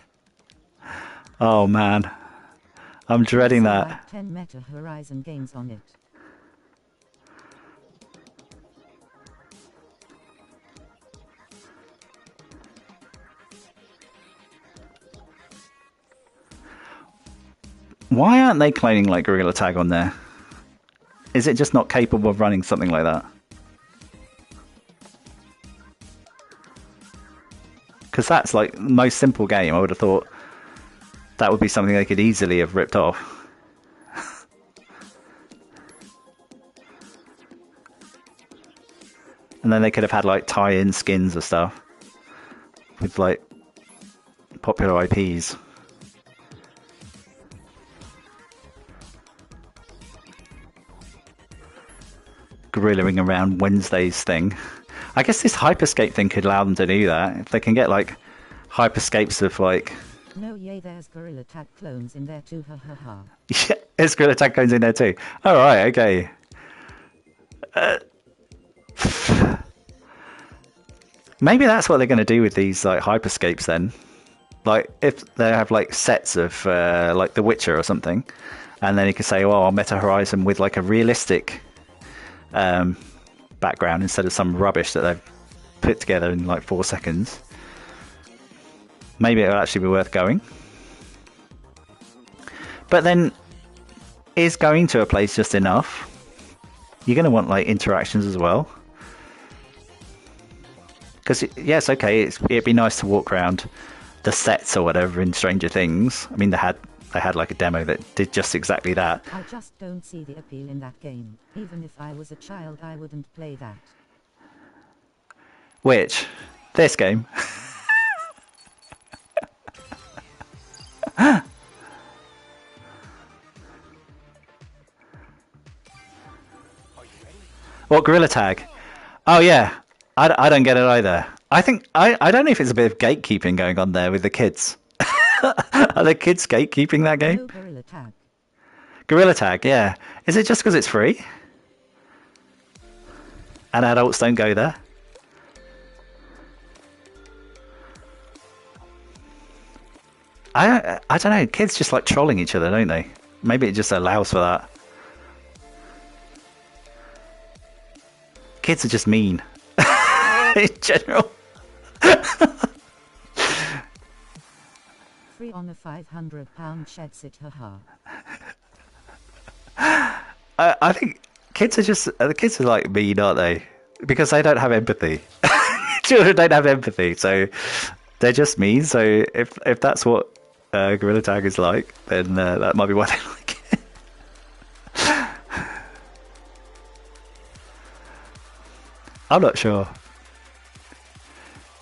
Oh man. I'm dreading Also that. like 10 Meta Horizon games on it. Why aren't they claiming like Gorilla Tag on there? Is it just not capable of running something like that? Because that's like the most simple game. I would have thought that would be something they could easily have ripped off. And then they could have had like tie-in skins or stuff with like popular IPs. Gorillaing around Wednesday's thing. I guess this hyperscape thing could allow them to do that. If they can get like hyperscapes of like No, yay, there's Gorilla Tag clones in there too, ha ha ha. yeah, there's Gorilla Tag codes in there too. All right, okay. Maybe that's what they're going to do with these like hyperscapes then. Like if they have like sets of like The Witcher or something, and then you could say, "Oh, I'll Meta Horizon with like a realistic background instead of some rubbish that they've put together in like 4 seconds." Maybe it'll actually be worth going. But then, is going to a place just enough? You're going to want like interactions as well. Because yes, okay, it'd be nice to walk around the sets or whatever in Stranger Things. I mean, they had like a demo that did just exactly that. I just don't see the appeal in that game. Even if I was a child, I wouldn't play that. Which this game. What, Gorilla Tag? Oh yeah, I don't get it either. I think I don't know if it's a bit of gatekeeping going on there with the kids. Are the kids gatekeeping that game? No Gorilla Tag. Gorilla Tag, yeah. Is it just because it's free? And adults don't go there? I don't know. Kids just like trolling each other, don't they? Maybe it just allows for that. Kids are just mean in general. Free on a £500 shed sit, haha. I think kids are just the kids are like mean, aren't they? Because they don't have empathy. Children don't have empathy, so they're just me. So if that's what Gorilla Tag is like, then that might be why they like it. I'm not sure.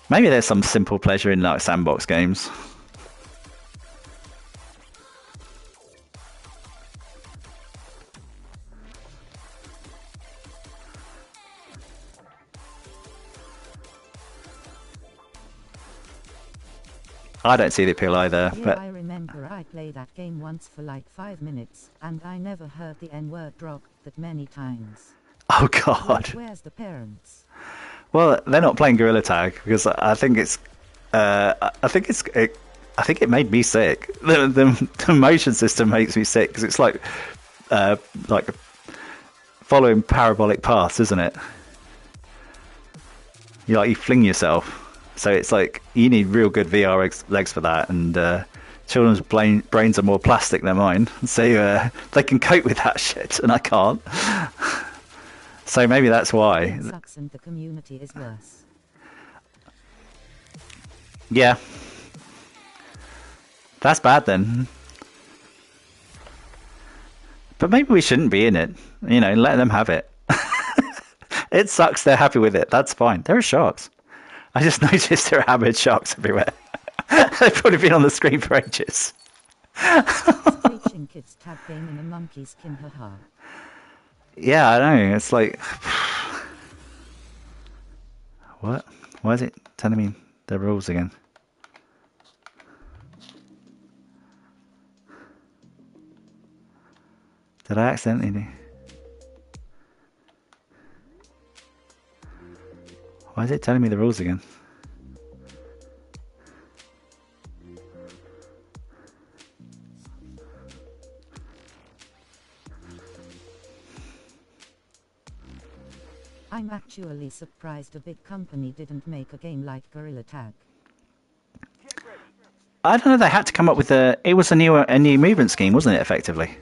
Maybe there's some simple pleasure in like sandbox games. I don't see the appeal either, Yeah, but I remember I played that game once for like 5 minutes, and I never heard the N-word drop that many times. oh god. Where's the parents? Well, they're not playing Gorilla Tag because I think it's, I think it made me sick. The motion system makes me sick because it's like following parabolic paths, isn't it? You fling yourself, so it's like you need real good VR legs for that, and children's brains are more plastic than mine, so they can cope with that shit, and I can't. So maybe that's why. It sucks and the community is worse. Yeah. That's bad then. But maybe we shouldn't be in it. You know, let them have it. It sucks, they're happy with it. That's fine. There are sharks. I just noticed there are hammered sharks everywhere. They've probably been on the screen for ages. Screeching kids tag game in a monkey skin, haha. Yeah, I know. It's like... What? Why is it telling me the rules again? Did I accidentally... Why is it telling me the rules again? I'm actually surprised a big company didn't make a game like Gorilla Tag. I don't know, they had to come up with a... It was a new movement scheme, wasn't it, effectively?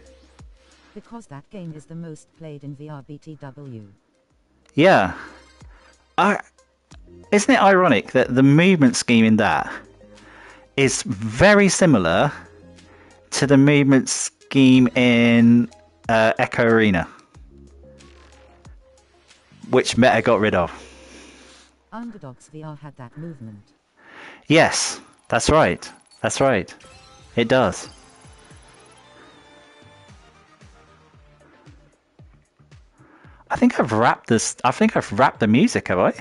Because that game is the most played in VR BTW. Yeah. Isn't it ironic that the movement scheme in that is very similar to the movement scheme in Echo Arena, which Meta got rid of? Underdogs VR had that movement. Yes, that's right. That's right. It does. I think I've wrapped this. I think I've wrapped the music, have I?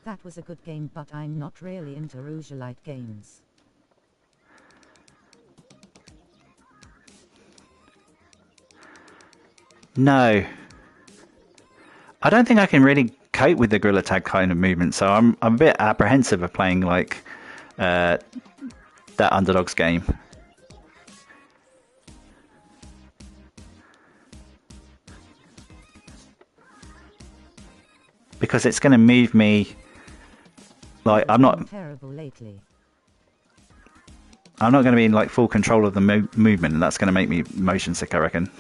That was a good game, but I'm not really into roguelike games. No. I don't think I can really cope with the Gorilla Tag kind of movement, so I'm a bit apprehensive of playing like that Underdogs game. Because it's going to move me like I'm not terrible lately. I'm not going to be in like full control of the movement, and that's going to make me motion sick, I reckon.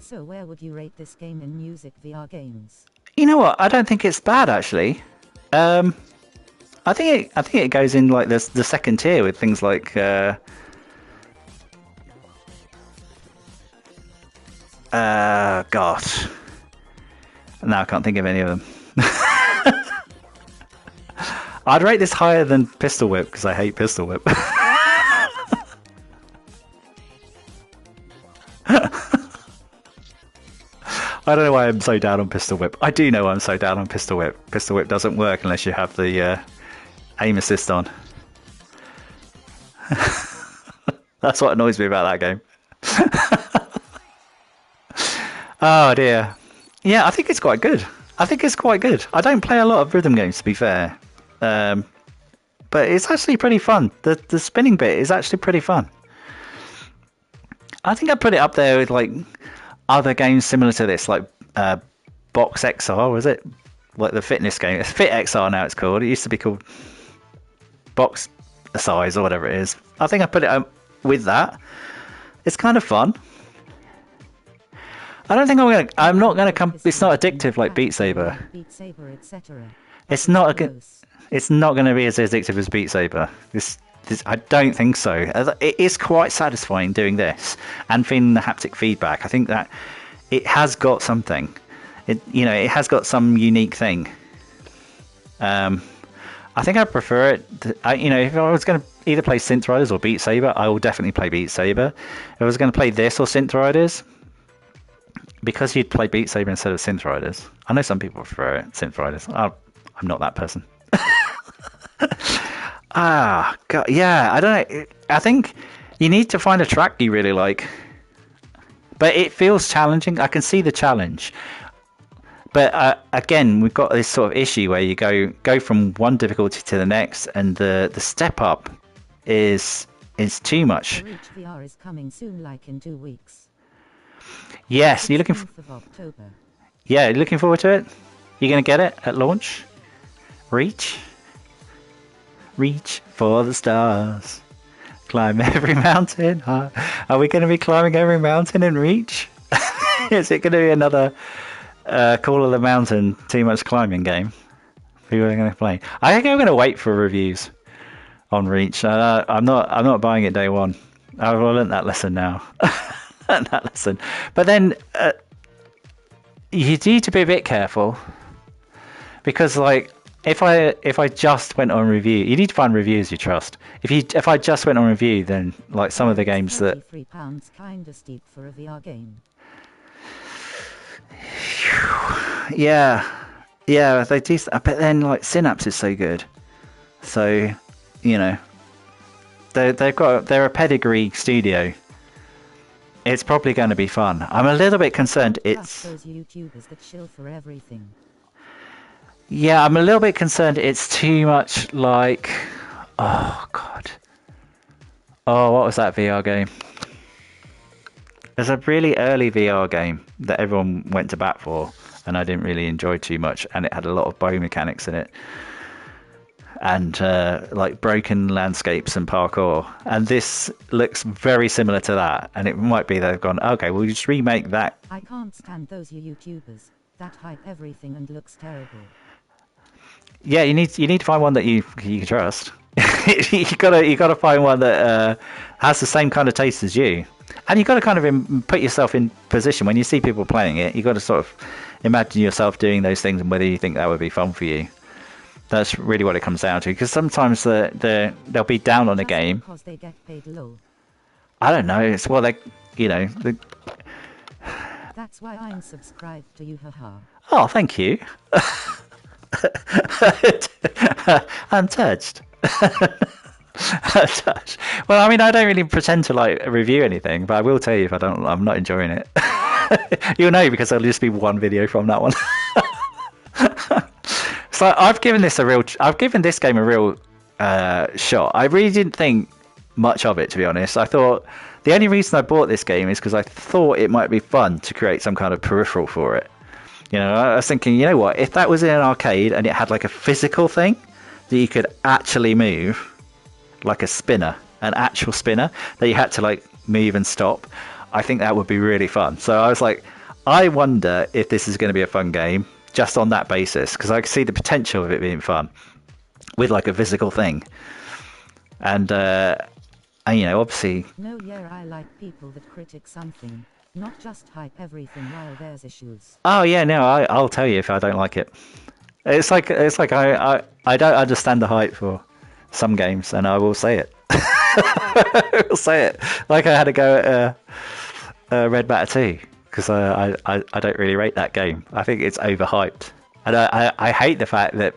So where would you rate this game in music VR games? You know what? I don't think it's bad actually. I think it goes in like the second tier with things like God. No, I can't think of any of them. I'd rate this higher than Pistol Whip because I hate Pistol Whip. I don't know why I'm so down on Pistol Whip. I do know I'm so down on Pistol Whip. Pistol Whip doesn't work unless you have the aim assist on. That's what annoys me about that game. Oh dear. Yeah, I think it's quite good. I think it's quite good. I don't play a lot of rhythm games, to be fair. But it's actually pretty fun. The spinning bit is actually pretty fun. I think I put it up there with like other games similar to this, like Box XR, was it? Like the fitness game. It's Fit XR now it's called. It used to be called Box Size or whatever it is. I think I put it with that. It's kind of fun. I don't think I'm not gonna come. It's not addictive like Beat Saber. Beat Saber, etc. It's not it's not going to be as addictive as Beat Saber. This I don't think so. It is quite satisfying doing this and feeling the haptic feedback. I think that it has got something. It has got some unique thing. I think I prefer it. If I was going to either play Synth Riders or Beat Saber, I will definitely play Beat Saber. If I was going to play this or Synth Riders, because you'd play Beat Saber instead of Synth Riders. I know some people prefer Synth Riders. I'm not that person. God, yeah, I don't know. I think you need to find a track you really like. But it feels challenging. I can see the challenge. But again, we've got this sort of issue where you go from one difficulty to the next, and the step up is too much. The Reach VR is coming soon, like in 2 weeks. Yes, you're looking for. Of October. Yeah, you're looking forward to it. You're gonna get it at launch. Reach for the stars. Climb every mountain high. Are we going to be climbing every mountain in Reach? Is it going to be another Call of the Mountain too much climbing game? Who are going to play? I think I'm going to wait for reviews on Reach. I'm not buying it day one. I've learned that lesson now. But then you need to be a bit careful, because like if I just went on review, you need to find reviews you trust. If I just went on review, then like some of the games that £3 kinda steep for a VR game. Yeah, they do. But then like Synapse is so good, so they're a pedigree studio. It's probably going to be fun. I'm a little bit concerned. It's those YouTubers that shill for everything. Yeah, I'm a little bit concerned it's too much like... Oh, God. Oh, what was that VR game? There's a really early VR game that everyone went to bat for, and I didn't really enjoy too much, and it had a lot of bow mechanics in it. And, like, broken landscapes and parkour. And this looks very similar to that, and it might be they've gone, okay, we'll just remake that. I can't stand those YouTubers that hype everything and looks terrible. Yeah, you need to find one that you can trust. you gotta find one that has the same kind of taste as you, and you got to kind of put yourself in position when you see people playing it. You got to sort of imagine yourself doing those things and whether you think that would be fun for you. That's really what it comes down to. Because sometimes they'll be down on a game because they get paid low. I don't know. It's well, That's why I'm subscribed to you, haha. Oh, thank you. I'm touched. I'm touched. Well, I mean, I don't really pretend to like review anything, but I will tell you if I'm not enjoying it. You'll know because there'll just be one video from that one. So I've given this game a real shot. I really didn't think much of it, to be honest. I thought the only reason I bought this game is because I thought it might be fun to create some kind of peripheral for it. I was thinking, you know what, if that was in an arcade and it had like a physical thing that you could actually move, like a spinner, an actual spinner that you had to like move and stop, I think that would be really fun. So I was like, I wonder if this is going to be a fun game just on that basis, because I can see the potential of it being fun with like a physical thing. And obviously... No, yeah, I like people that critic something. Not just hype everything while there's issues. Oh yeah, no, I'll tell you if I don't like it. It's like I don't understand the hype for some games, and I will say it. I will say it. Like I had to go at Red Matter 2. because I don't really rate that game. I think it's overhyped, and I hate the fact that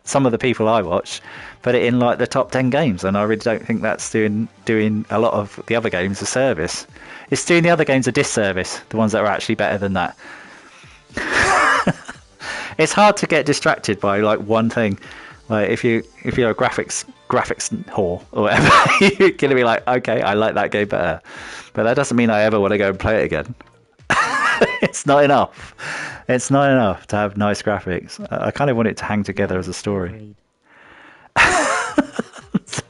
some of the people I watch put it in like the top 10 games, and I really don't think that's doing a lot of the other games a service. It's doing the other games a disservice, the ones that are actually better than that. It's hard to get distracted by like one thing. Like if you're a graphics whore or whatever, you're gonna be like, okay, I like that game better, but that doesn't mean I ever want to go and play it again. It's not enough. It's not enough to have nice graphics. I kind of want it to hang together as a story. So,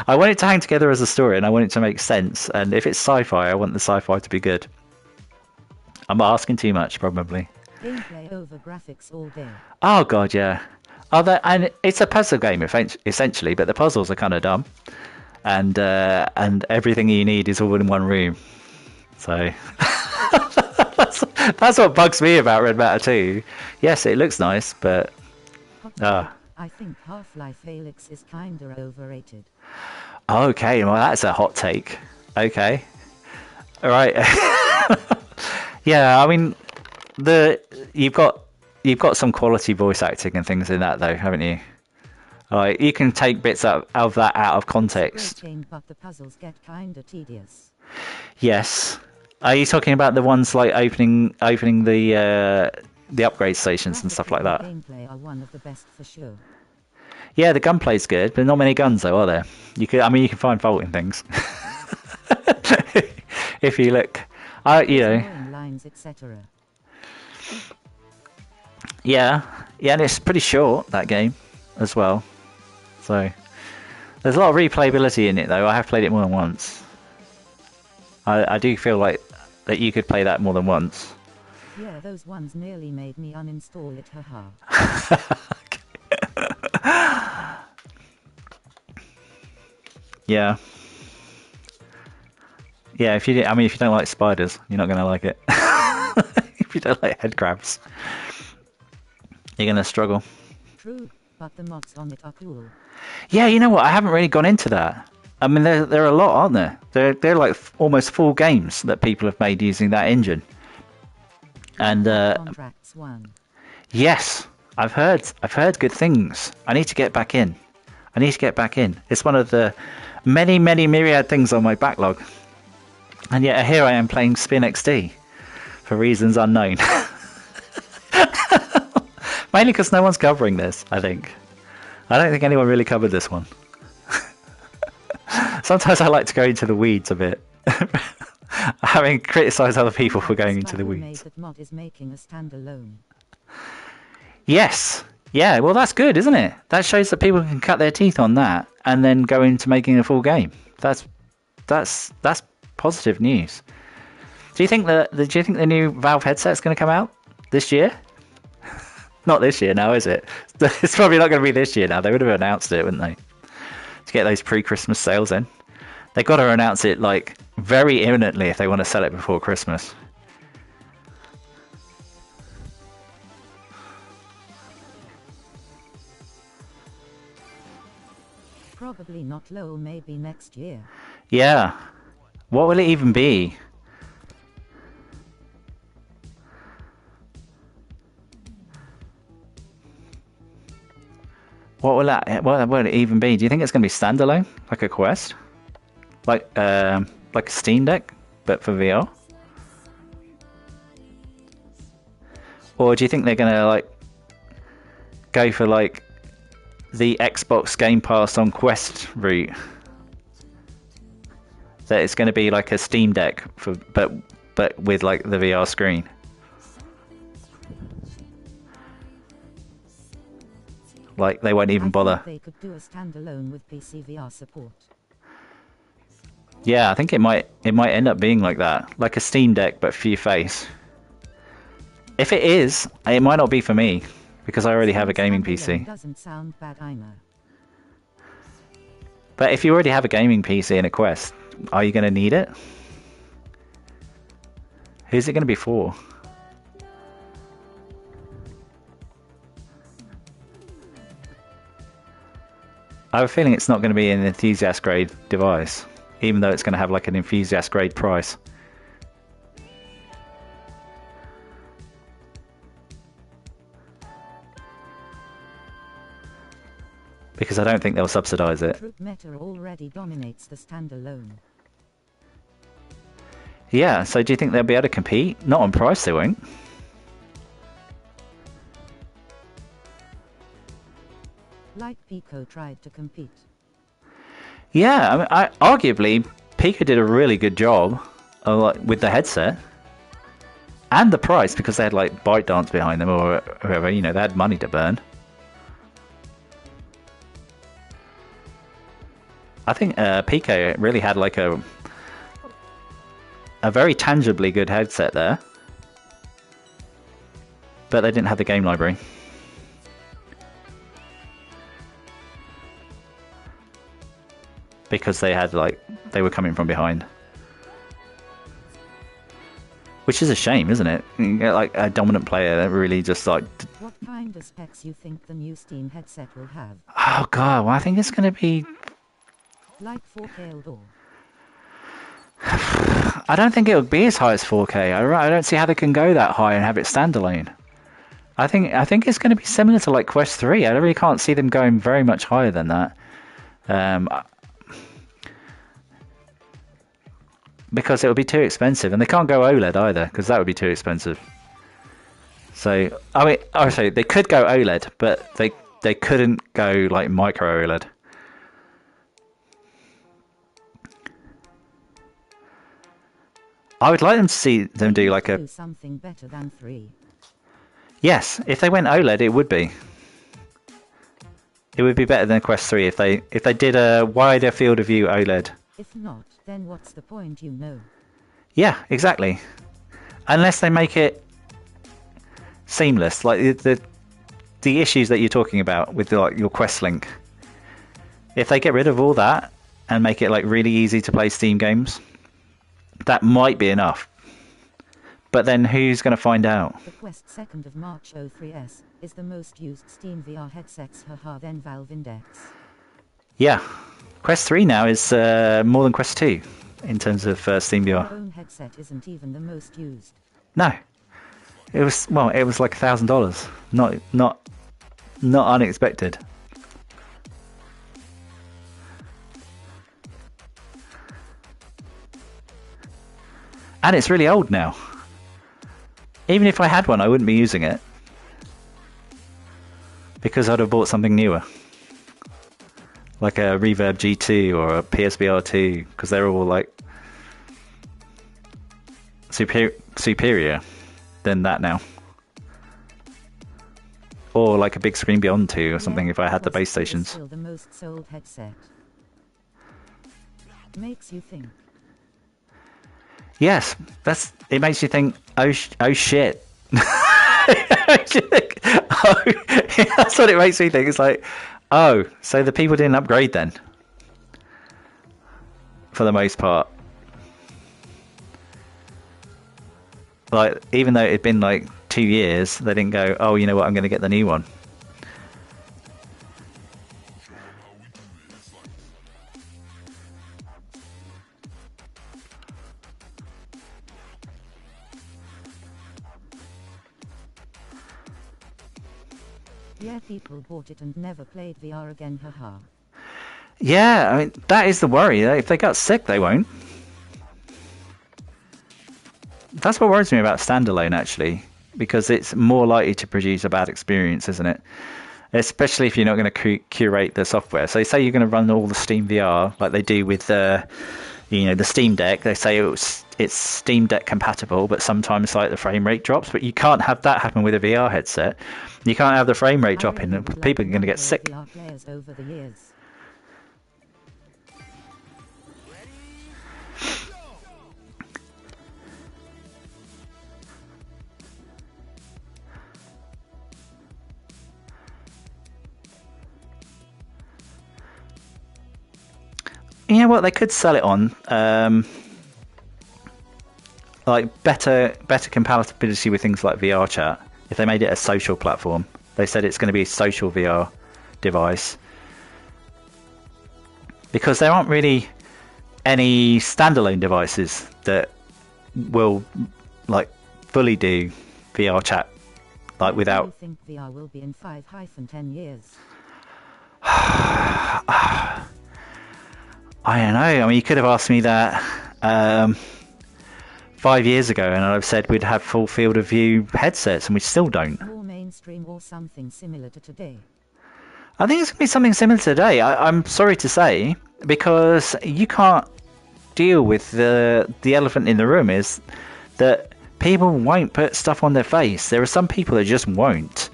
I want it to hang together as a story, and I want it to make sense. And if it's sci-fi, I want the sci-fi to be good. I'm asking too much, probably. Gameplay over graphics all day. Oh god, yeah. And it's a puzzle game essentially, but the puzzles are kind of dumb, and everything you need is all in one room. So that's what bugs me about Red Matter 2. Yes, it looks nice, but I think Half-Life Alyx is kinda overrated. okay, well that's a hot take. Okay, all right. Yeah, I mean you've got some quality voice acting and things in that though, haven't you? Like you can take bits of that out of context. Great game, but the puzzles get kinda tedious. Yes. Are you talking about the ones like opening the upgrade stations and stuff like that? Gameplay are one of the best for sure. Yeah, the gunplay's good, but not many guns though, are there? You can find fault in things. If you look, Lines, etc. Yeah, and it's pretty short, that game as well. So there's a lot of replayability in it though. I have played it more than once. I do feel like that you could play that more than once. Yeah, those ones nearly made me uninstall it, haha. Yeah. Yeah, if you don't like spiders, you're not going to like it. If you don't like head crabs, you're going to struggle. True, but the mods on it are cool. Yeah, you know what? I haven't really gone into that. I mean, there are a lot, aren't there? They're like almost full games that people have made using that engine. And Contracts 1. yes, I've heard good things. I need to get back in. It's one of the many myriad things on my backlog. And yet here I am playing Spin XD for reasons unknown. Mainly because no one's covering this, I think. I don't think anyone really covered this one. Sometimes I like to go into the weeds a bit. Having criticised other people for going into the weeds. That mod is making a standalone. Yes. Yeah, well that's good, isn't it? That shows that people can cut their teeth on that and then go into making a full game. That's positive news. Do you think the new Valve headset's going to come out this year? Not this year now, is it? It's probably not going to be this year now. They would have announced it, wouldn't they? To get those pre-Christmas sales in. They've got to announce it like very imminently if they want to sell it before Christmas. Probably not low, maybe next year. Yeah. What will it even be? What will it even be? Do you think it's going to be standalone, like a Quest, like a Steam Deck, but for VR? Or do you think they're going to like go for like the Xbox Game Pass on Quest route? That it's going to be like a Steam Deck but with like the VR screen. Like they won't even bother. They could do a standalone with PC VR support. Yeah, I think it might end up being like that, like a Steam Deck but for your face. If it is, it might not be for me because I already have a gaming PC. Doesn't sound bad either. But if you already have a gaming PC and a Quest, are you going to need it? Who's it going to be for? I have a feeling it's not going to be an enthusiast grade device, even though it's going to have like an enthusiast grade price. because I don't think they'll subsidize it. Troop meta already dominates the standalone. Yeah, so do you think they'll be able to compete? Not on price, they won't. Like Pico tried to compete. Yeah, arguably, Pika did a really good job with the headset. And the price, because they had like ByteDance behind them or whoever, you know, they had money to burn. I think Pico really had like a very tangibly good headset there. But they didn't have the game library. Because they had like, they were coming from behind. Which is a shame, isn't it? You get like a dominant player that really just like... What kind of specs you think the new Steam headset will have? Oh god, well I think it's going to be... Like 4K outdoor. I don't think it'll be as high as 4K. I don't see how they can go that high and have it standalone. I think it's going to be similar to like Quest 3. I really can't see them going very much higher than that. Because it would be too expensive, and they can't go OLED either, because that would be too expensive. So, I mean, sorry, they could go OLED, but they couldn't go like micro OLED. I would like them to see them do like a... something better than 3. Yes, if they went OLED, it would be. It would be better than Quest 3 if they did a wider field of view OLED. If not, then what's the point, you know? Yeah, exactly. Unless they make it seamless, like the issues that you're talking about with like your Quest link. If they get rid of all that and make it like really easy to play Steam games, that might be enough. But then who's going to find out? The Quest 2nd of March 03S is the most used Steam VR headsets, haha, then Valve Index. Yeah. Quest 3 now is more than Quest 2 in terms of Steam VR. Your own headset isn't even the most used. No. It was like $1,000. Not unexpected. And it's really old now. Even if I had one, I wouldn't be using it. Because I'd have bought something newer. Like a Reverb G2 or a PSVR 2. Because they're all like... superior than that now. Or like a Big Screen Beyond 2 or something if I had the base stations. Still the most sold headset. Makes you think. Yes, it makes you think, oh shit. That's what it makes me think. It's like, oh, so the people didn't upgrade then. For the most part. Like, even though it'd been like 2 years, they didn't go, oh, you know what, I'm going to get the new one. Yeah, people bought it and never played VR again, haha. Yeah, I mean, that is the worry. If they got sick, they won't. That's what worries me about standalone, actually, because it's more likely to produce a bad experience, isn't it? Especially if you're not going to curate the software. So say you're going to run all the Steam VR like they do with the Steam Deck. They say it's Steam Deck compatible, but sometimes like the frame rate drops. But you can't have that happen with a VR headset. You can't have the frame rate dropping. People are going to get sick. VR players over the years. You know what? They could sell it on like better compatibility with things like VR chat. If they made it a social platform, they said it's going to be a social VR device, because there aren't really any standalone devices that will like fully do VR chat like without. What do you think VR will be in 5-10 years? I don't know. I mean, you could have asked me that 5 years ago, and I've said we'd have full field of view headsets, and we still don't. More mainstream or something similar to today. I think it's going to be something similar today. I'm sorry to say, because you can't deal with the elephant in the room is that people won't put stuff on their face. There are some people that just won't.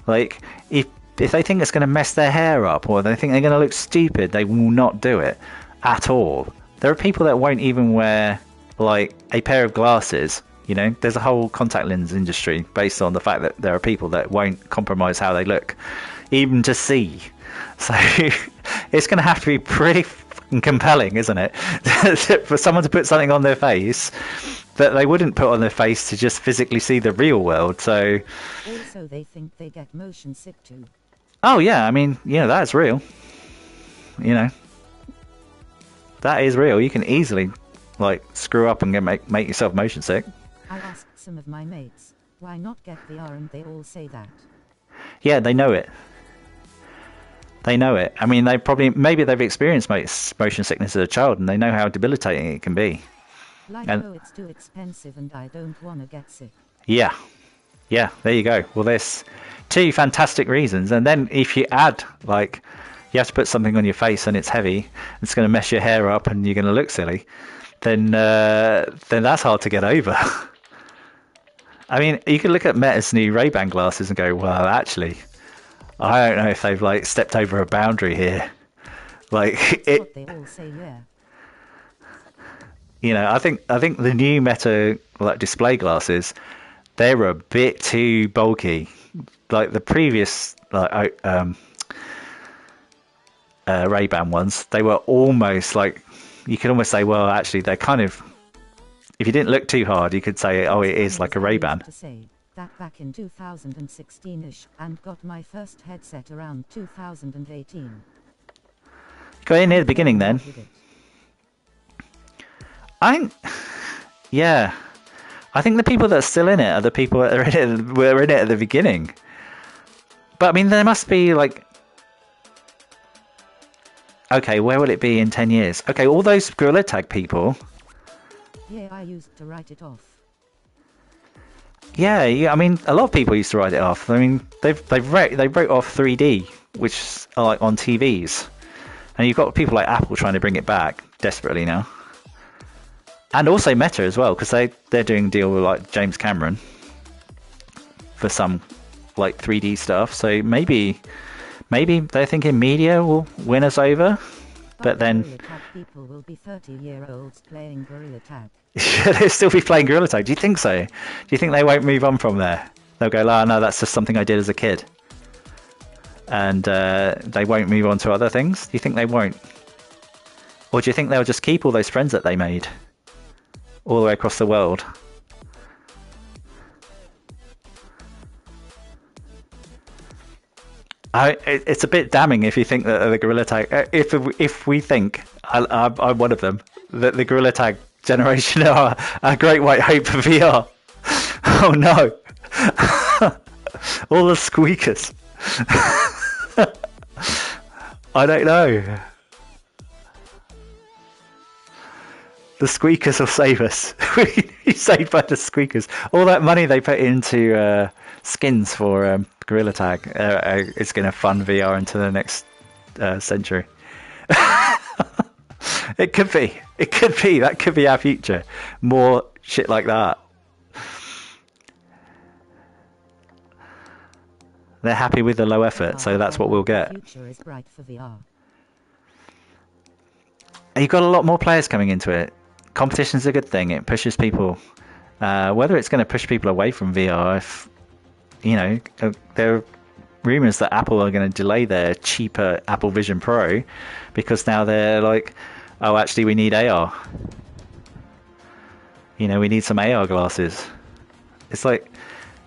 Like, if they think it's going to mess their hair up or they think they're going to look stupid, they will not do it at all. There are people that won't even wear, like, a pair of glasses. You know, there's a whole contact lens industry based on the fact that there are people that won't compromise how they look, even to see. So it's going to have to be pretty fucking compelling, isn't it? For someone to put something on their face that they wouldn't put on their face to just physically see the real world. So Also, they think they get motion sick too. oh yeah, I mean, you know, that's real. You know, that is real. You can easily, like, screw up and make yourself motion sick. I asked some of my mates, why not get VR, and they all say that. Yeah, they know it. They know it. I mean, maybe they've experienced motion sickness as a child, and they know how debilitating it can be. Like, And- oh, it's too expensive and I don't want to get sick. Yeah. Yeah, there you go. Well, there's two fantastic reasons. And then if you add, like, you have to put something on your face and it's heavy, it's going to mess your hair up and you're going to look silly, then that's hard to get over. I mean, you could look at Meta's new Ray-Ban glasses and go, well, actually, I don't know if they've, like, stepped over a boundary here. Like, What they all say, yeah. you know, I think the new Meta, like, display glasses, they were a bit too bulky. Like the previous, like, Ray-Ban ones, they were almost like, you could almost say, well, actually, they're kind of, if you didn't look too hard, you could say, oh, it is like a Ray-Ban. To say that back in 2016ish, and got my first headset around 2018. Got in near the beginning then. With it. Yeah. I think the people that are still in it are the people that were in it at the beginning. But I mean, there must be, like, okay, where will it be in 10 years? Okay, all those Gorilla Tag people. Yeah, I used to write it off. Yeah, I mean, a lot of people used to write it off. I mean, they wrote off 3D, which are, like, on TVs, and you've got people like Apple trying to bring it back desperately now, and also Meta as well, because they're doing a deal with, like, James Cameron for some, like, 3D stuff. So maybe they're thinking media will win us over, but then Gorilla Tag people will be 30-year-olds playing Gorilla Tag. they'll still be playing Gorilla Tag. Do you think so? Do you think they won't move on from there? They'll go, oh, no, that's just something I did as a kid. And they won't move on to other things? Do you think they won't? Or do you think they'll just keep all those friends that they made all the way across the world? It's a bit damning if you think that the Gorilla Tag... If we think, I'm one of them, that the Gorilla Tag generation are a great white hope for VR. Oh no! All the squeakers. I don't know. The squeakers will save us. We're saved by the squeakers. All that money they put into skins for Gorilla Tag is going to fund VR into the next century. It could be. It could be. That could be our future. More shit like that. They're happy with the low effort, so that's what we'll get. The future is bright for VR. You've got a lot more players coming into it. Competition's a good thing. It pushes people. Whether it's going to push people away from VR, if, you know, there are rumours that Apple are going to delay their cheaper Apple Vision Pro because now they're like, oh, actually, we need AR. You know, we need some AR glasses. It's like,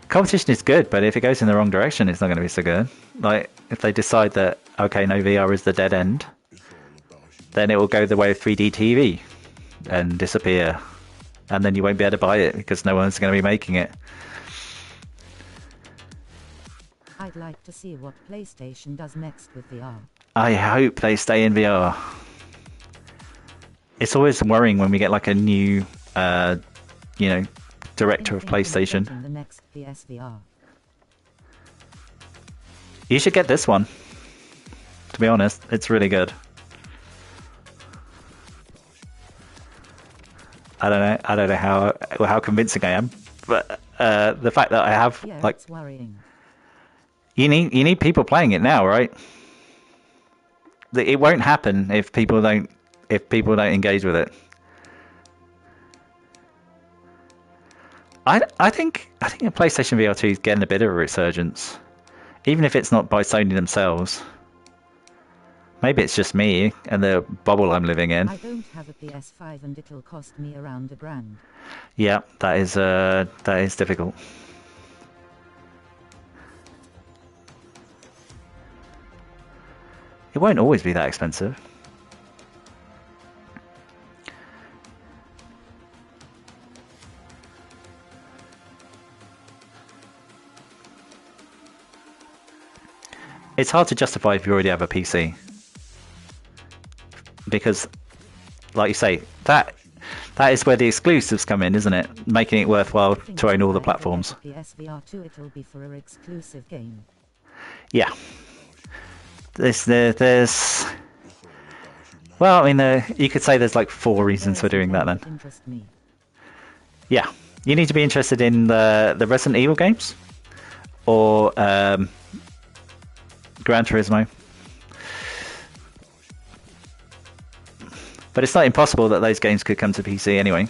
competition is good, but if it goes in the wrong direction, it's not going to be so good. Like, if they decide that, okay, no, VR is the dead end, then it will go the way of 3D TV and disappear. And then you won't be able to buy it because no one's going to be making it. I'd like to see what PlayStation does next with VR. I hope they stay in VR. It's always worrying when we get like a new, director of Thinking PlayStation. getting the next PSVR. You should get this one. To be honest, it's really good. I don't know how convincing I am, but the fact that I have Yeah, like it's worrying. you need people playing it now, right? It won't happen if people don't engage with it. I think a PlayStation VR 2 is getting a bit of a resurgence, even if it's not by Sony themselves. Maybe it's just me and the bubble I'm living in. I don't have a PS5 and it'll cost me around $1,000. Yeah, that is difficult. It won't always be that expensive. It's hard to justify if you already have a PC. Because, like you say, that is where the exclusives come in, isn't it? Making it worthwhile to own all the platforms. PSVR 2, it'll be for an exclusive game. Yeah. There's well, I mean, you could say there's like 4 reasons for doing that then. Interest me. Yeah. You need to be interested in the Resident Evil games or Gran Turismo. But it's not impossible that those games could come to PC anyway.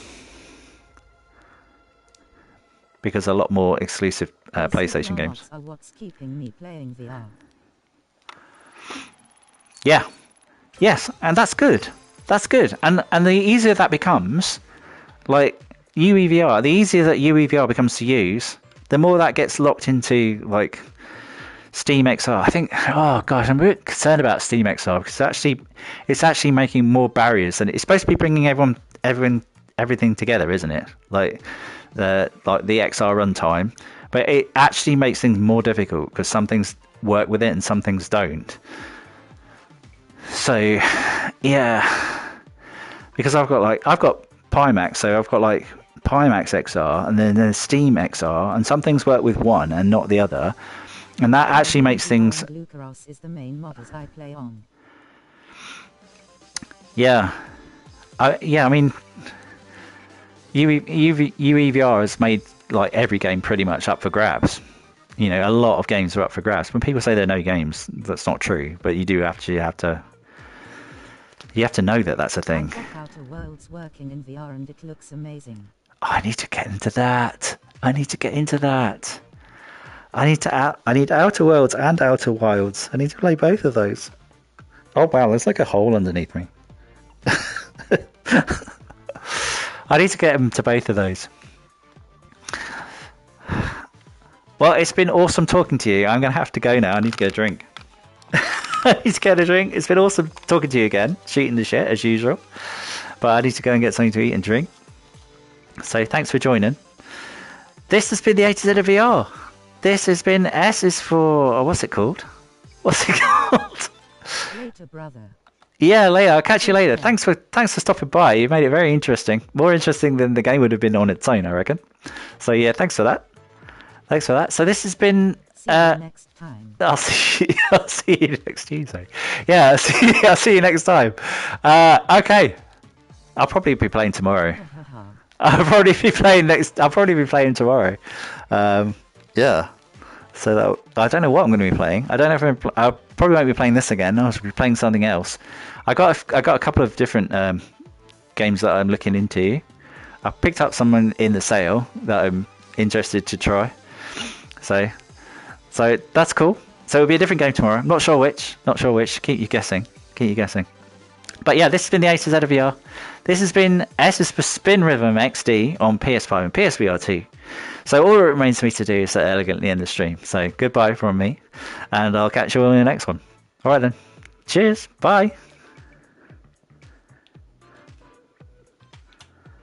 Because a lot more exclusive PlayStation games. Are what's keeping me playing VR. Yeah. Yes, and that's good. That's good. And the easier that becomes, like UEVR, the easier that UEVR becomes to use, the more that gets locked into like Steam XR. I think, oh gosh, I'm a bit concerned about Steam XR because it's actually making more barriers, and it's supposed to be bringing everything together, isn't it? Like the XR runtime, but it actually makes things more difficult because some things work with it and some things don't. So yeah, because I've got Pimax, so I've got like Pimax XR and then there's Steam XR, and some things work with one and not the other. And that actually makes things. Lucaros is the main models I play on. Yeah, I mean, UEVR has made like every game pretty much up for grabs. You know, a lot of games are up for grabs. When people say there are no games, that's not true. But you do actually have to. You have to know that that's a thing. Outer Worlds working in VR and it looks amazing. Oh, I need to get into that. I need Outer Worlds and Outer Wilds. I need to play both of those. Oh wow, there's like a hole underneath me. I need to get them to both of those. Well, it's been awesome talking to you. I'm going to have to go now. I need to get a drink. I need to get a drink. It's been awesome talking to you again. Shooting the shit as usual. But I need to go and get something to eat and drink. So thanks for joining. This has been the A to Z of VR. This has been S is for... what's it called? What's it called? Later, brother. Yeah, later. I'll catch you later. Thanks for stopping by. You made it very interesting. More interesting than the game would have been on its own, I reckon. So yeah, thanks for that. So this has been... See you next time. I'll see you next Tuesday. Yeah, I'll see you next time. Okay. I'll probably be playing tomorrow. I'll probably be playing tomorrow. Yeah. So I don't know what I'm going to be playing. I don't know if I probably won't be playing this again. I'll be playing something else. I got a couple of different games that I'm looking into. I picked up someone in the sale that I'm interested to try. So that's cool. So it'll be a different game tomorrow. Not sure which. Keep you guessing. But yeah, this has been the A to Z of VR. This has been S is for Spin Rhythm XD on PS5 and PSVR 2. So all that remains for me to do is elegantly end the stream. So goodbye from me, and I'll catch you all in the next one. All right then. Cheers. Bye.